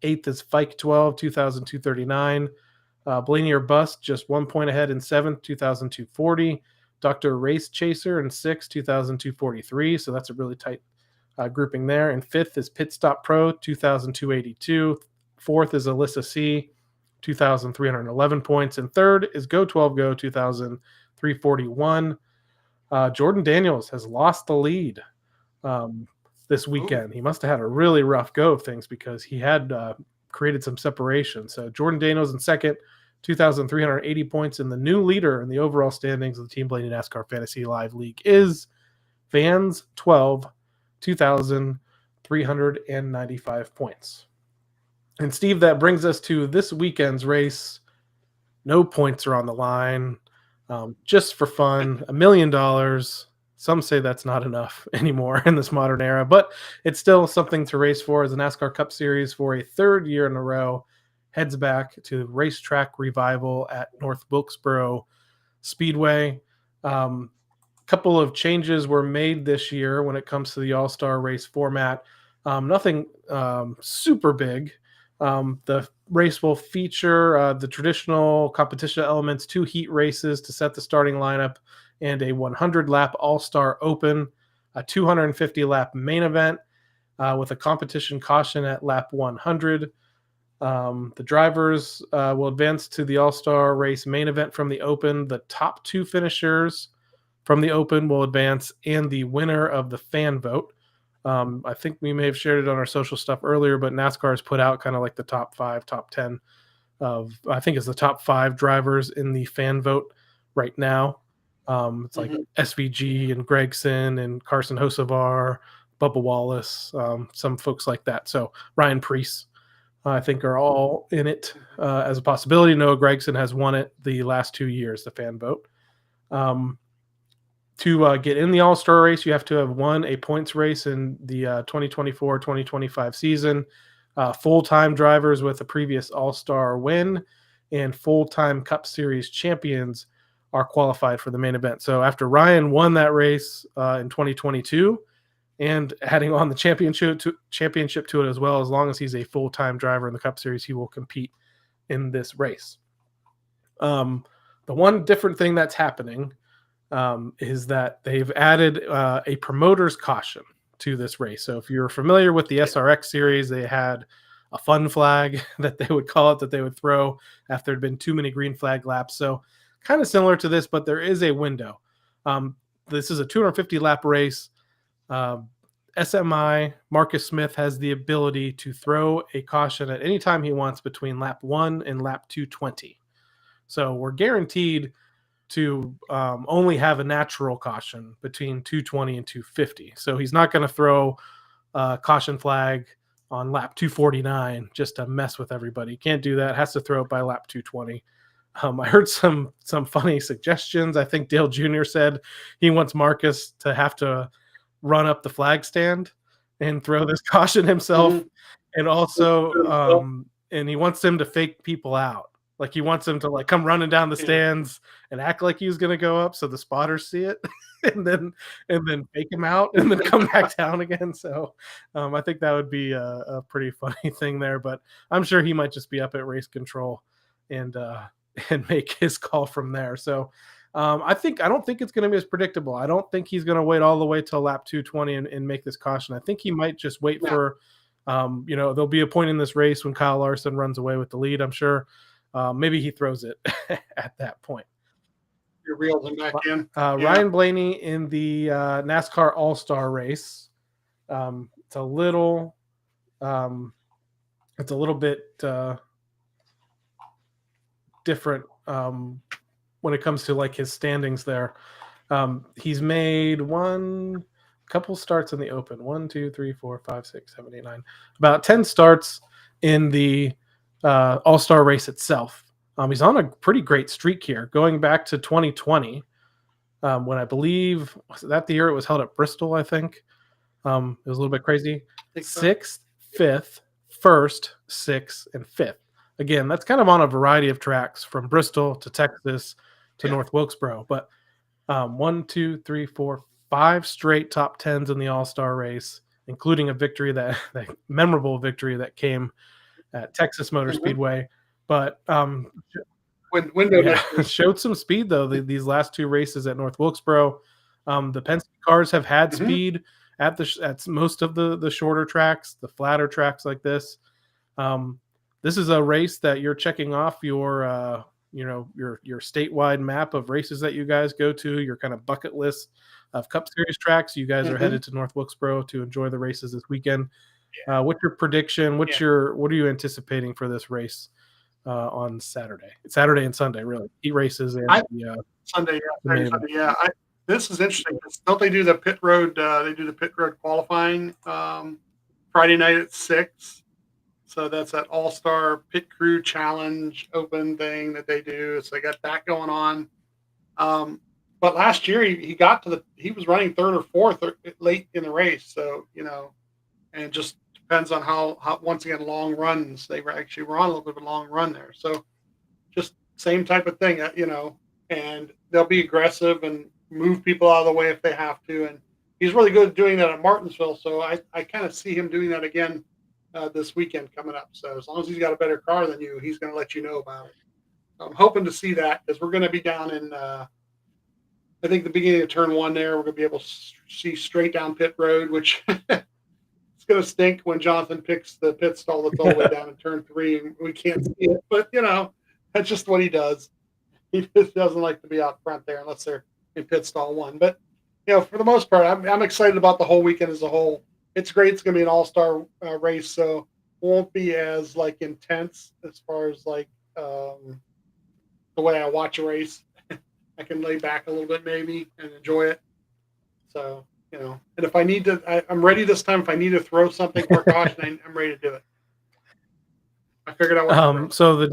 8th is Fike 12, 2,239. Blaney or Bust, just 1 point ahead in 7th, 2,240. Dr. Race Chaser in 6th, 2,243. So that's a really tight grouping there. And 5th is Pit Stop Pro, 2,282. 4th is Alyssa C., 2,311 points. And 3rd is Go 12 Go, 2,341. Jordan Daniels has lost the lead this weekend. He must have had a really rough go of things because he had created some separation. So Jordan Daniels in 2nd, 2,380 points. And the new leader in the overall standings of the Team Blaney NASCAR Fantasy Live League is Vans 12, 2,395 points. And Steve, that brings us to this weekend's race. No points are on the line, just for fun. $1 million. Some say that's not enough anymore in this modern era, but it's still something to race for as the NASCAR Cup Series for a 3rd year in a row heads back to Racetrack Revival at North Wilkesboro Speedway. couple of changes were made this year when it comes to the All-Star race format. Nothing super big. The race will feature the traditional competition elements, 2 heat races to set the starting lineup, and a 100-lap All-Star Open, a 250-lap main event with a competition caution at lap 100. The drivers will advance to the All-Star race main event from the Open. The top 2 finishers from the Open will advance, and the winner of the fan vote. I think we may have shared it on our social stuff earlier, but NASCAR has put out kind of like the top 5, top 10 of, I think it's the top 5 drivers in the fan vote right now. It's like SVG and Gregson and Carson Hocevar, Bubba Wallace, some folks like that. So Ryan Preece, I think, are all in it as a possibility. Noah Gregson has won it the last 2 years, the fan vote. To get in the All-Star race, you have to have won a points race in the 2024-2025 season, full-time drivers with a previous All-Star win, and full-time Cup Series champions are qualified for the main event. So after Ryan won that race in 2022 and adding on the championship to it as well, as long as he's a full-time driver in the Cup Series, he will compete in this race. The one different thing that's happening is that they've added a promoter's caution to this race. So if you're familiar with the SRX series, they had a fun flag that they would call it, that they would throw after there'd been too many green flag laps. So kind of similar to this, but there is a window. This is a 250 lap race. SMI Marcus Smith has the ability to throw a caution at any time he wants between lap 1 and lap 220. So we're guaranteed to only have a natural caution between 220 and 250. So he's not going to throw a caution flag on lap 249 just to mess with everybody. He can't do that. Has to throw it by lap 220. I heard some funny suggestions. I think Dale Jr. said he wants Marcus to have to run up the flag stand and throw this caution himself. And also, and he wants him to fake people out. Like he wants him to like come running down the stands and act like he was going to go up so the spotters see it and then fake him out and then come back down again. So I think that would be a pretty funny thing there, but I'm sure he might just be up at race control and make his call from there. So I don't think it's going to be as predictable. I don't think he's going to wait all the way till lap 220 and make this caution. I think he might just wait for, there'll be a point in this race when Kyle Larson runs away with the lead, I'm sure. Maybe he throws it at that point. You reeled him back in. Ryan Blaney in the NASCAR All-Star race. It's a little bit different when it comes to like his standings there. He's made couple starts in the Open. 1, 2, 3, 4, 5, 6, 7, 8, 9. About 10 starts in the All-Star race itself. He's on a pretty great streak here, going back to 2020, when I believe was that the year it was held at Bristol. I think it was a little bit crazy. 6th, 5th, 1st, 6th, and 5th. Again, that's kind of on a variety of tracks from Bristol to Texas to North Wilkesboro. But 1, 2, 3, 4, 5 straight top 10s in the All-Star race, including a victory that memorable victory that came at Texas Motor Speedway. But showed some speed though these last 2 races at North Wilkesboro. The Penske cars have had speed at most of the shorter tracks, the flatter tracks like this. This is a race that you're checking off your statewide map of races that you guys go to, your kind of bucket list of Cup Series tracks. You guys are headed to North Wilkesboro to enjoy the races this weekend. What's your prediction? What are you anticipating for this race on Saturday? It's Saturday and Sunday, really. Heat races and Sunday. This is interesting. Don't they do the pit road? They do the pit road qualifying Friday night at 6. So that's that All-Star Pit Crew Challenge Open thing that they do. So they got that going on. But last year he was running 3rd or 4th late in the race. So and it just depends on how once again long runs. They actually were on a little bit of a long run there. So just same type of thing, and they'll be aggressive and move people out of the way if they have to. And he's really good at doing that at Martinsville. So I kind of see him doing that again this weekend coming up. So as long as he's got a better car than you, he's going to let you know about it. So I'm hoping to see that because we're going to be down in, I think the beginning of turn 1 there, we're going to be able to see straight down pit road, which it's going to stink when Jonathan picks the pit stall that's all the way down in turn 3 and we can't see it. But, that's just what he does. He just doesn't like to be out front there unless they're in pit stall 1. But, for the most part, I'm excited about the whole weekend as a whole. It's great. It's going to be an all-star race, so it won't be as, intense as far as, the way I watch a race. I can lay back a little bit maybe and enjoy it. So, and if I need to, I'm ready this time. If I need to throw something for caution, I'm ready to do it. I figured out what So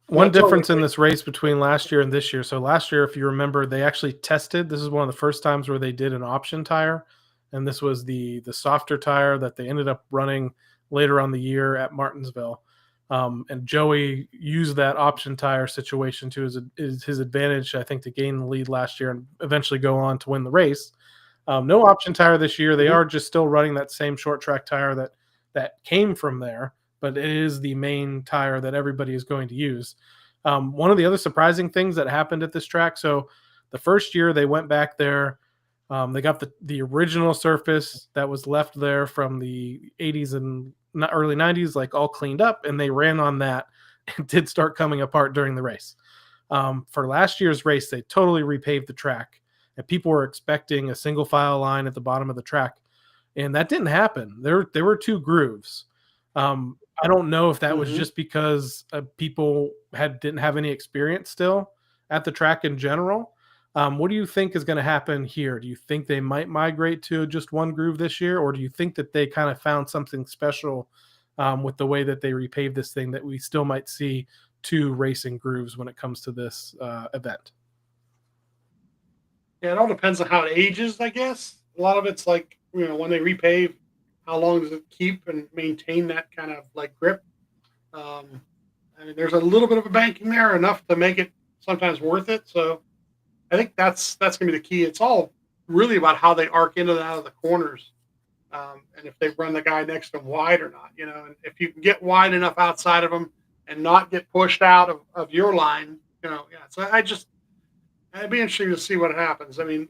one difference in this race between last year and this year. So last year, if you remember, they actually tested. This is one of the first times where they did an option tire. And this was the softer tire that they ended up running later on the year at Martinsville. And Joey used that option tire situation to his advantage, I think, to gain the lead last year and eventually go on to win the race. No option tire this year. They are just still running that same short track tire that came from there, but it is the main tire that everybody is going to use. One of the other surprising things that happened at this track, so the first year they went back there, they got the original surface that was left there from the 80s and early 90s, all cleaned up, and they ran on that and did start coming apart during the race. For last year's race, they totally repaved the track, and people were expecting a single file line at the bottom of the track, and that didn't happen. There were 2 grooves. I don't know if that was just because people didn't have any experience still at the track in general. What do you think is going to happen here? Do you think they might migrate to just 1 groove this year, or do you think that they kind of found something special with the way that they repaved this thing that we still might see 2 racing grooves when it comes to this event? Yeah, it all depends on how it ages, I guess. A lot of it's when they repave, how long does it keep and maintain that kind of grip? There's a little bit of a banking there, enough to make it sometimes worth it. So I think that's going to be the key. It's all really about how they arc into and out of the corners, and if they run the guy next to them wide or not. And if you can get wide enough outside of them and not get pushed out of your line, yeah. So it'd be interesting to see what happens. The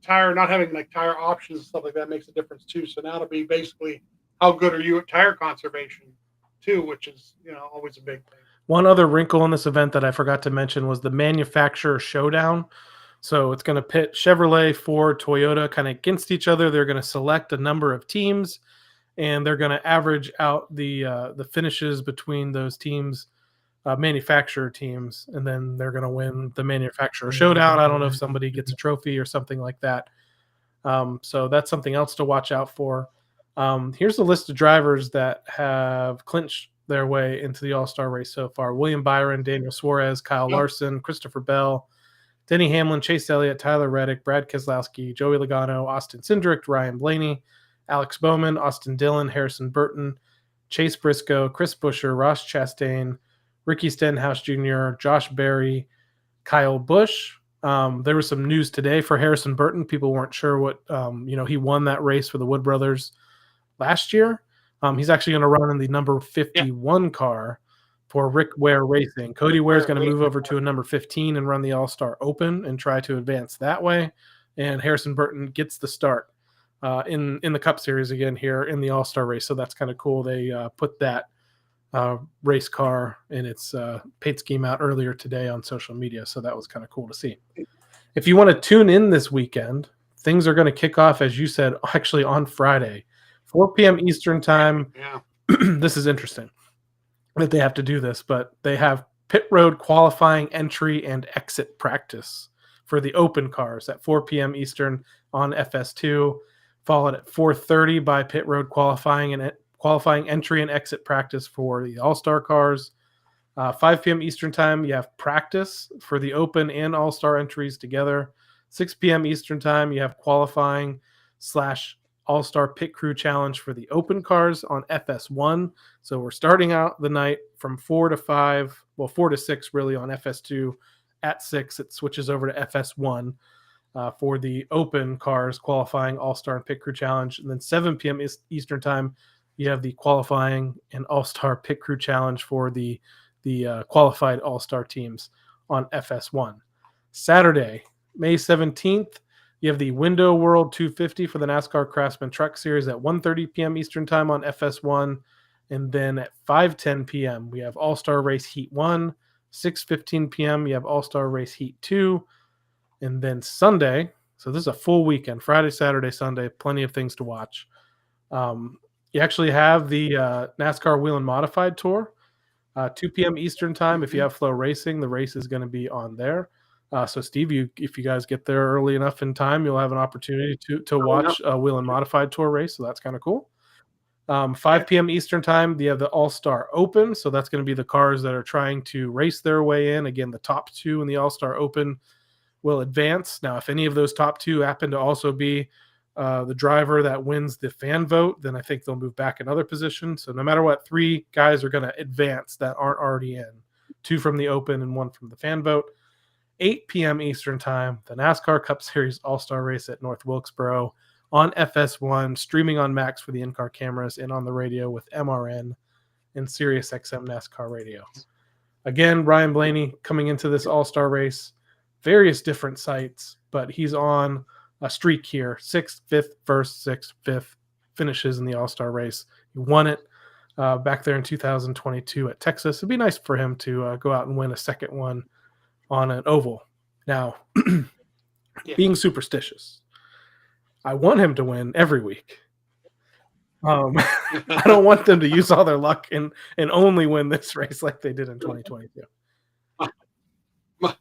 tire, not having tire options and stuff like that makes a difference too. So now it'll be basically how good are you at tire conservation too, which is always a big thing. One other wrinkle in this event that I forgot to mention was the manufacturer showdown. So it's going to pit Chevrolet, Ford, Toyota kind of against each other. They're going to select a number of teams, and they're going to average out the finishes between those teams, manufacturer teams, and then they're going to win the manufacturer showdown. I don't know if somebody gets a trophy or something like that. So that's something else to watch out for. Here's the list of drivers that have clinched their way into the All-Star race so far. William Byron, Daniel Suarez, Kyle Larson, Christopher Bell, Denny Hamlin, Chase Elliott, Tyler Reddick, Brad Keselowski, Joey Logano, Austin Cindric, Ryan Blaney, Alex Bowman, Austin Dillon, Harrison Burton, Chase Briscoe, Chris Buescher, Ross Chastain, Ricky Stenhouse Jr., Josh Berry, Kyle Busch. There was some news today for Harrison Burton. People weren't sure what, he won that race for the Wood Brothers last year. He's actually going to run in the number 51 car for Rick Ware Racing. Cody Ware is going to move over to a number 15 and run the All-Star Open and try to advance that way. And Harrison Burton gets the start in the Cup Series again here in the All-Star race. So that's kind of cool. They put that race car in its paint scheme out earlier today on social media. So that was kind of cool to see. If you want to tune in this weekend, things are going to kick off, as you said, actually on Friday, 4 p.m. Eastern time. Yeah. This is interesting that they have to do this, but they have pit road qualifying entry and exit practice for the open cars at 4 p.m. Eastern on FS2, followed at 4:30 by pit road qualifying and qualifying entry and exit practice for the All-Star cars. 5 p.m. Eastern time, you have practice for the open and All-Star entries together. 6 p.m. Eastern time, you have qualifying / All-Star Pit Crew Challenge for the open cars on FS1. So we're starting out the night from 4 to 6 really on FS2. At 6, it switches over to FS1. for the open cars qualifying All-Star and Pit Crew Challenge. And then 7 p.m. Eastern Time, you have the qualifying and All-Star Pit Crew Challenge for the qualified All-Star teams on FS1. Saturday, May 17th, you have the Window World 250 for the NASCAR Craftsman Truck Series at 1:30 p.m. Eastern Time on FS1. And then at 5:10 p.m., we have All-Star Race Heat 1. 6:15 p.m., you have All-Star Race Heat 2. And then Sunday, so this is a full weekend, Friday, Saturday, Sunday, plenty of things to watch. You actually have the NASCAR Wheel and Modified Tour, 2 p.m. Eastern Time. If you have Flow Racing, the race is going to be on there. So, Steve, if you guys get there early enough in time, you'll have an opportunity to watch a Wheel and Modified Tour race. So that's kind of cool. 5 p.m. Eastern Time, you have the All-Star Open. So that's going to be the cars that are trying to race their way in. Again, the top 2 in the All-Star Open will advance. Now, if any of those top 2 happen to also be the driver that wins the fan vote, then I think they'll move back another position. So no matter what, 3 guys are going to advance that aren't already in. 2 from the Open and 1 from the fan vote. 8 p.m. Eastern Time, the NASCAR Cup Series All-Star Race at North Wilkesboro on FS1, streaming on Max for the in-car cameras and on the radio with MRN and SiriusXM NASCAR Radio. Again, Ryan Blaney coming into this All-Star race, various different sites, but he's on a streak here. 6th, 5th, 1st, 6th, 5th finishes in the All-Star race. He won it back there in 2022 at Texas. It'd be nice for him to go out and win a second one on an oval. Now, being superstitious, I want him to win every week. I don't want them to use all their luck and only win this race like they did in 2022.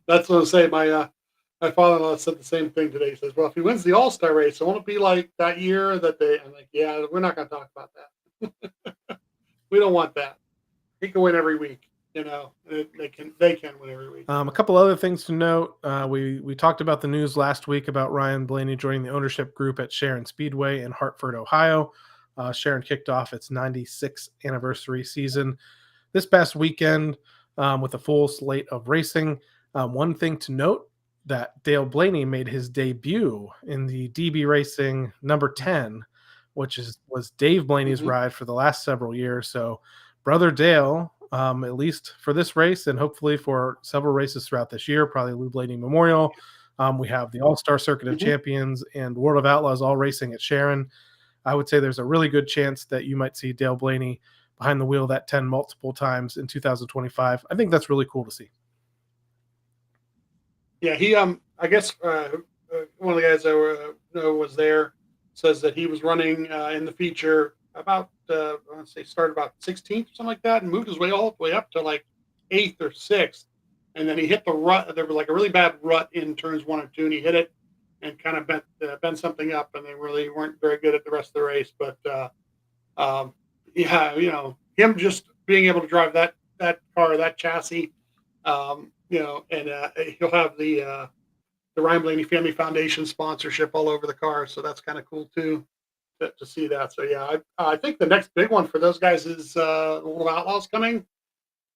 That's what I say. My father-in-law said the same thing today. He says, well, if he wins the All-Star race, it won't be like that year that they – I'm like, yeah, we're not going to talk about that. We don't want that. He can win every week. You know, they can win every week. A couple other things to note. We talked about the news last week about Ryan Blaney joining the ownership group at Sharon Speedway in Hartford, Ohio. Sharon kicked off its 96th anniversary season this past weekend with a full slate of racing. One thing to note, that Dale Blaney made his debut in the DB Racing number 10, which was Dave Blaney's ride for the last several years. So brother Dale, at least for this race and hopefully for several races throughout this year, probably Lou Blaney Memorial. We have the All-Star Circuit of Champions and World of Outlaws all racing at Sharon. I would say there's a really good chance that you might see Dale Blaney behind the wheel of that 10 multiple times in 2025. I think that's really cool to see. Yeah, he I guess one of the guys that was there says that he was running in the feature about let's say started about 16th or something like that, and moved his way all the way up to like 8th or 6th, and then he hit the rut. There was like a really bad rut in turns 1 and 2, and he hit it and kind of bent something up, and they really weren't very good at the rest of the race. But yeah, you know, him just being able to drive that car, that chassis. You know, and he'll have the Ryan Blaney Family Foundation sponsorship all over the car, so that's kind of cool too to see that. So yeah, I think the next big one for those guys is the World of Outlaws coming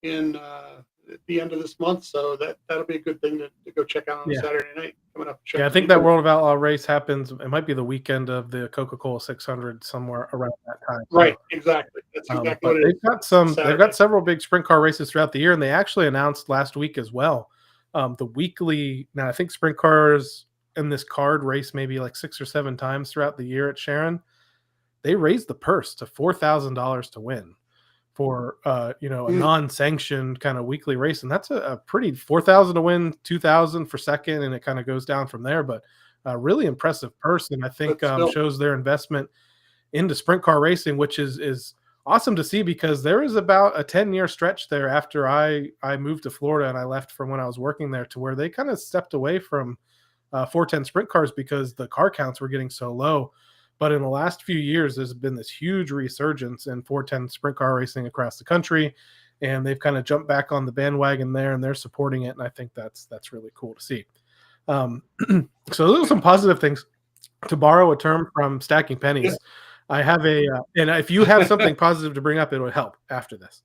in at the end of this month, so that'll be a good thing to go check out on Saturday night coming up. Yeah, I think that World of Outlaw race happens. It might be the weekend of the Coca-Cola 600, somewhere around that time. Right, exactly. That's exactly what it is. They've got several big sprint car races throughout the year, and they actually announced last week as well. The weekly. Now, I think sprint cars in this card race maybe like 6 or 7 times throughout the year at Sharon. They raised the purse to $4,000 to win for a non-sanctioned kind of weekly race, and that's a pretty $4,000 to win, $2,000 for second, and it kind of goes down from there. But a really impressive purse, and I think shows their investment into sprint car racing, which is awesome to see, because there is about a 10-year stretch there after I moved to Florida and I left from when I was working there, to where they kind of stepped away from 410 sprint cars because the car counts were getting so low. But in the last few years, there's been this huge resurgence in 410 sprint car racing across the country, and they've kind of jumped back on the bandwagon there, and they're supporting it, and I think that's really cool to see. So those are some positive things. To borrow a term from Stacking Pennies, I have and if you have something positive to bring up, it would help after this.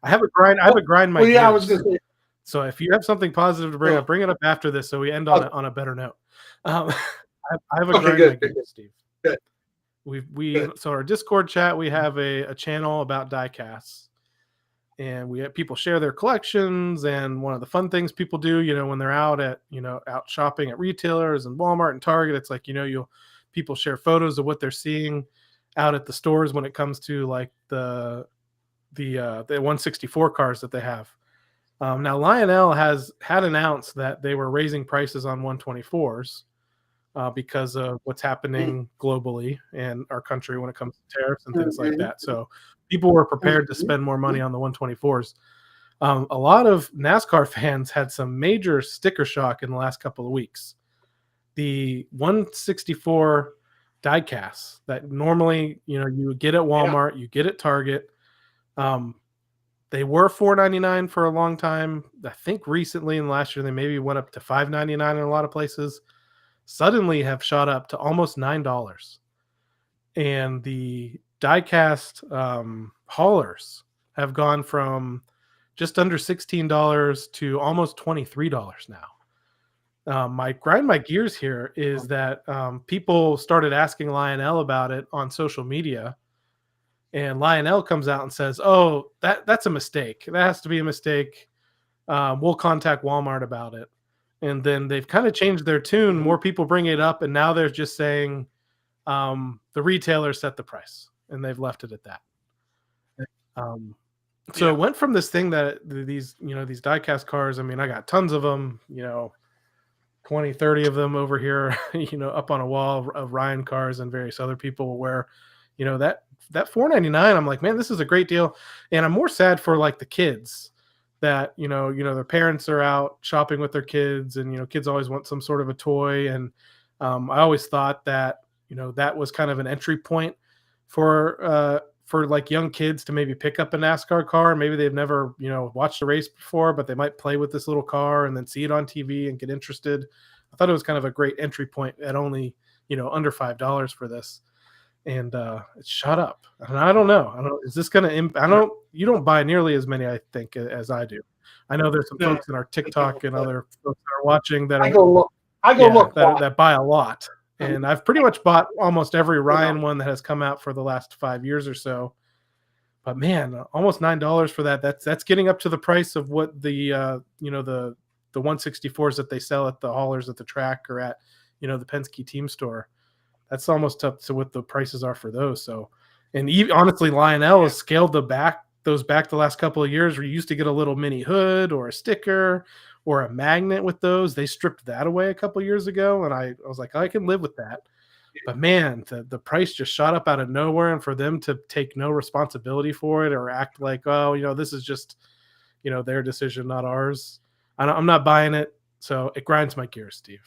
I have a grind my gears. I was going to say. So if you have something positive to bring up, bring it up after this, so we end on a better note. I have a Okay, grind good, my good, gears, Steve. good. We so our Discord chat, we have a channel about diecasts, and we have people share their collections. And one of the fun things people do, when they're out shopping at retailers and Walmart and Target, it's like people share photos of what they're seeing out at the stores when it comes to like the 164 cars that they have. Now Lionel had announced that they were raising prices on 124s. Because of what's happening globally and our country when it comes to tariffs and things like that. So people were prepared to spend more money on the 124s. A lot of NASCAR fans had some major sticker shock in the last couple of weeks. The 164 diecasts that normally you would get at Walmart, you get at Target. They were $4.99 for a long time. I think recently in the last year they maybe went up to $5.99 in a lot of places. Suddenly have shot up to almost $9. And the diecast haulers have gone from just under $16 to almost $23 now. My gears here is that people started asking Lionel about it on social media, and Lionel comes out and says, "Oh, that's a mistake. That has to be a mistake. We'll contact Walmart about it." And then they've kind of changed their tune. More people bring it up, and now they're just saying the retailer set the price, and they've left it at that. So it went from this thing that these diecast cars. I mean, I got tons of them. 20, 30 of them over here. Up on a wall of Ryan cars and various other people where, that $4.99. I'm like, man, this is a great deal, and I'm more sad for like the kids. That their parents are out shopping with their kids, and kids always want some sort of a toy. And I always thought that that was kind of an entry point for like young kids to maybe pick up a NASCAR car. Maybe they've never watched a race before, but they might play with this little car and then see it on TV and get interested. I thought it was kind of a great entry point at only under $5 for this. And it's shot up. And I don't know. Is this going to you don't buy nearly as many, I think, as I do. I know there's some folks in our TikTok and other folks that are watching that that buy a lot. And I've pretty much bought almost every Ryan one that has come out for the last 5 years or so. But man, almost $9 for that. That's getting up to the price of what the 164s that they sell at the haulers at the track or at the Penske team store. That's almost up to what the prices are for those. So, and honestly, Lionel has scaled those back the last couple of years where you used to get a little mini hood or a sticker or a magnet with those. They stripped that away a couple of years ago. And I was like, I can live with that. But man, the price just shot up out of nowhere. And for them to take no responsibility for it or act like, oh, this is just, their decision, not ours. I'm not buying it. So it grinds my gears, Steve.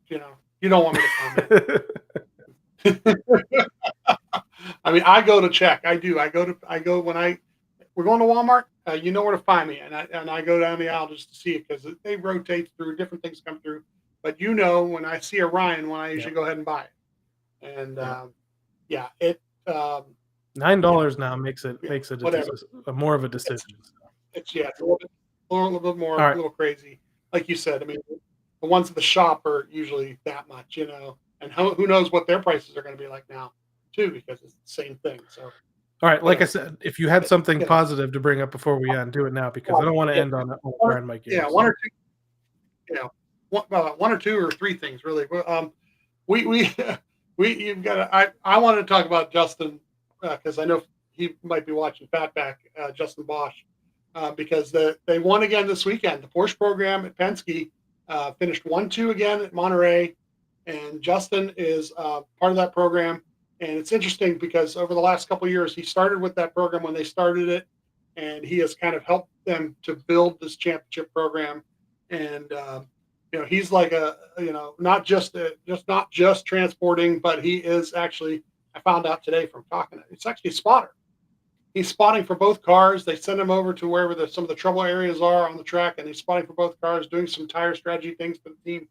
You don't want me to comment. I mean, I go to check. I do. I go when we're going to Walmart. You know where to find me, and I go down the aisle just to see it because they rotate through different things come through. But when I see a Ryan one, I usually go ahead and buy it. And it $9 now makes it a more of a decision. It's a little bit more a little crazy, like you said. I mean, the ones at the shop are usually that much, and who knows what their prices are going to be like now, too, because it's the same thing. So, all right, like I said, if you had something positive to bring up before we end, do it now because I don't want to end on that. My gears. Yeah, one or two, one or two or three things really. You've got. I wanted to talk about Justin because I know he might be watching Fatback, Justin Bosch, because they won again this weekend. The Porsche program at Penske. Finished 1-2 again at Monterey, and Justin is part of that program. And it's interesting because over the last couple of years, he started with that program when they started it, and he has kind of helped them to build this championship program. And he's like not just transporting, but he is actually. I found out today from talking. It's actually a spotter. He's spotting for both cars. They send him over to wherever some of the trouble areas are on the track, and he's spotting for both cars, doing some tire strategy things for the team.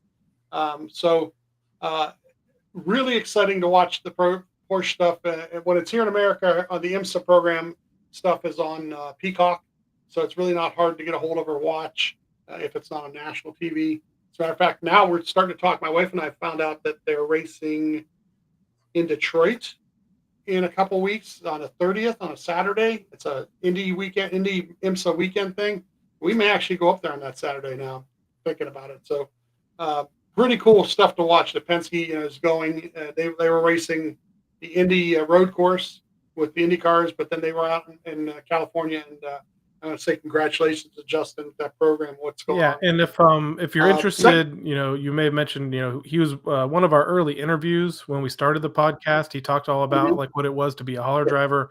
Really exciting to watch the Porsche stuff. When it's here in America, the IMSA program stuff is on Peacock, so it's really not hard to get a hold of or watch if it's not on national TV. As a matter of fact, now we're starting to talk. My wife and I found out that they're racing in Detroit in a couple weeks on the 30th on a Saturday. It's a Indy IMSA weekend thing. We may actually go up there on that Saturday now, thinking about it. So uh, pretty cool stuff to watch. The Penske is going. They were racing the Indy road course with the Indy cars, but then they were out in California. And I want to say congratulations to Justin with that program. What's going Yeah, on? and if you're interested, you may have mentioned, he was one of our early interviews when we started the podcast. He talked all about like what it was to be a hauler driver.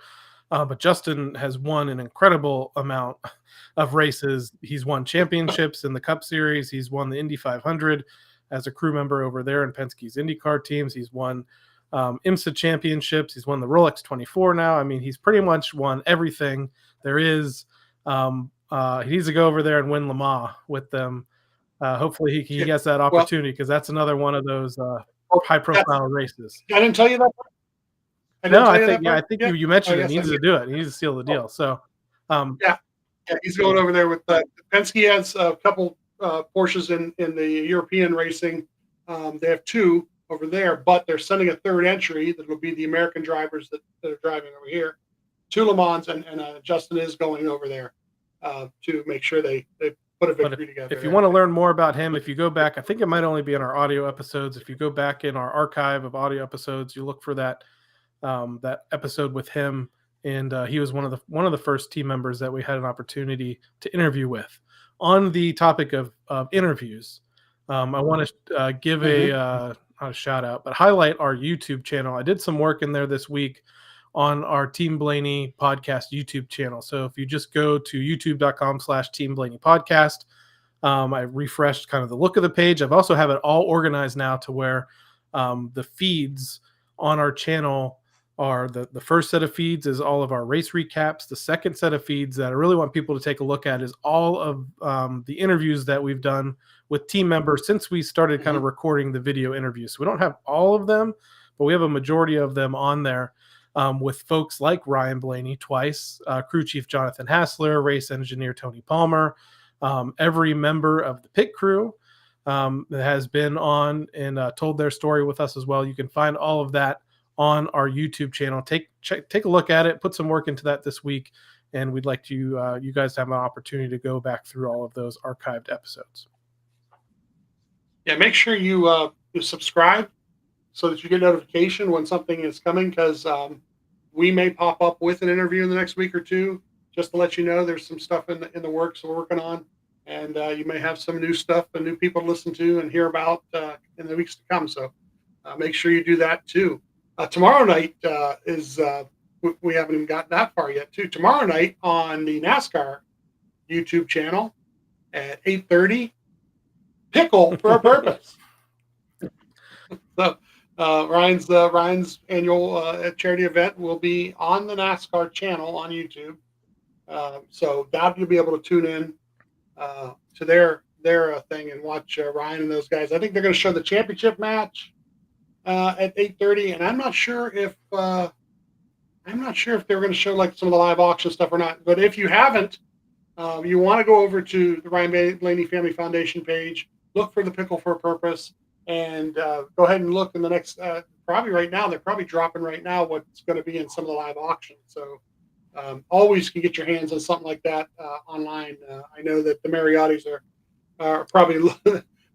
But Justin has won an incredible amount of races. He's won championships in the Cup Series. He's won the Indy 500 as a crew member over there in Penske's IndyCar teams. He's won IMSA championships. He's won the Rolex 24 now. I mean, he's pretty much won everything there is. He needs to go over there and win Le Mans with them. Hopefully he gets that opportunity, because that's another one of those high-profile races. I didn't tell you that. I think you mentioned he needs to do it. He needs to seal the deal. So, yeah, he's going over there with Penske has a couple Porsches in the European racing. They have two over there, but they're sending a third entry that will be the American drivers that are driving over here to Le Mans, and Justin is going over there to make sure they put a victory together. If you want to learn more about him, if you go back, I think it might only be in our audio episodes. If you go back in our archive of audio episodes, you look for that episode with him, and he was one of the first team members that we had an opportunity to interview with. On the topic of interviews, I want to give a shout out, but highlight our YouTube channel. I did some work in there this week on our Team Blaney podcast YouTube channel. So if you just go to youtube.com/Team Blaney podcast, I refreshed kind of the look of the page. I've also have it all organized now to where the feeds on our channel are the first set of feeds is all of our race recaps. The second set of feeds that I really want people to take a look at is all of the interviews that we've done with team members since we started kind of recording the video interviews. So we don't have all of them, but we have a majority of them on there with folks like Ryan Blaney twice, crew chief Jonathan Hassler, race engineer Tony Palmer, every member of the pit crew that has been on and told their story with us as well. You can find all of that on our YouTube channel. Take a look at it, put some work into that this week, and we'd like to you guys to have an opportunity to go back through all of those archived episodes. Yeah, make sure you subscribe so that you get notification when something is coming, because we may pop up with an interview in the next week or two, just to let you know there's some stuff in the works we're working on, and you may have some new stuff and new people to listen to and hear about in the weeks to come. So make sure you do that too. Tomorrow night is we haven't even gotten that far yet too. Tomorrow night on the NASCAR YouTube channel at 8:30, Pickle for a Purpose. So Ryan's annual charity event will be on the NASCAR channel on YouTube. So that you'll be able to tune in to their thing and watch Ryan and those guys. I think they're going to show the championship match at 8:30, and I'm not sure if they're going to show like some of the live auction stuff or not. But if you haven't, you want to go over to the Ryan Blaney Family Foundation page, look for the Pickle for a Purpose, and go ahead and look in the next. Probably right now, they're probably dropping right now what's going to be in some of the live auctions. So always can get your hands on something like that online. I know that the Mariottis are probably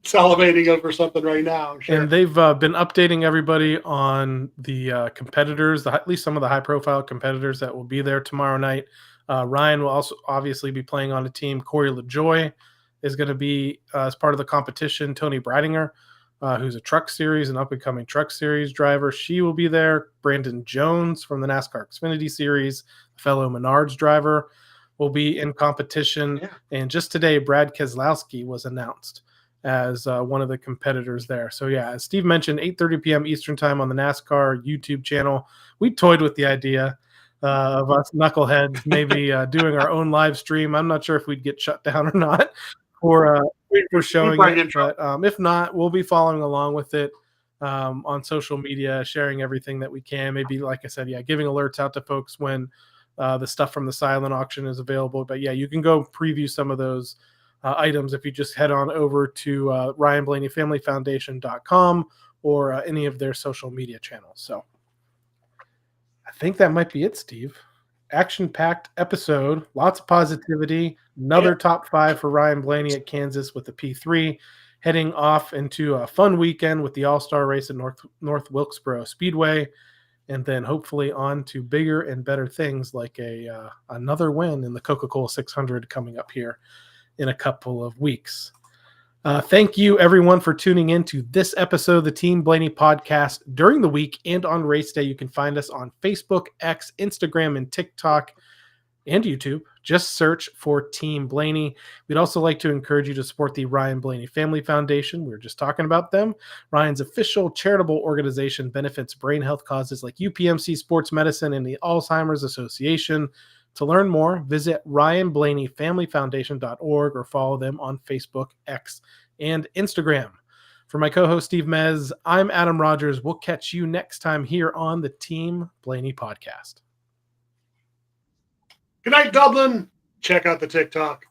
salivating over something right now. I'm sure. And they've been updating everybody on the competitors, at least some of the high-profile competitors that will be there tomorrow night. Ryan will also obviously be playing on a team. Corey LaJoy is going to be as part of the competition. Tony Bradinger, who's a truck series, an up-and-coming truck series driver, she will be there. Brandon Jones from the NASCAR Xfinity Series, a fellow Menards driver, will be in competition. Yeah. And just today, Brad Keselowski was announced as one of the competitors there. So yeah, as Steve mentioned, 8:30 p.m. Eastern time on the NASCAR YouTube channel. We toyed with the idea of us knuckleheads maybe doing our own live stream. I'm not sure if we'd get shut down or not for showing it, but if not, we'll be following along with it on social media, sharing everything that we can. Maybe, like I said, giving alerts out to folks when the stuff from the silent auction is available. But yeah, you can go preview some of those items if you just head on over to RyanBlaneyFamilyFoundation.com or any of their social media channels. So I think that might be it, Steve. Action-packed episode, lots of positivity, another top 5 for Ryan Blaney at Kansas with the P3, heading off into a fun weekend with the All-Star race at North Wilkesboro Speedway, and then hopefully on to bigger and better things like another win in the Coca-Cola 600 coming up here in a couple of weeks. Thank you, everyone, for tuning in to this episode of the Team Blaney podcast during the week and on race day. You can find us on Facebook, X, Instagram, and TikTok, and YouTube. Just search for Team Blaney. We'd also like to encourage you to support the Ryan Blaney Family Foundation. We were just talking about them. Ryan's official charitable organization benefits brain health causes like UPMC Sports Medicine and the Alzheimer's Association. To learn more, visit RyanBlaneyFamilyFoundation.org or follow them on Facebook, X, and Instagram. For my co-host, Steve Mez, I'm Adam Rogers. We'll catch you next time here on the Team Blaney podcast. Good night, Dublin. Check out the TikTok.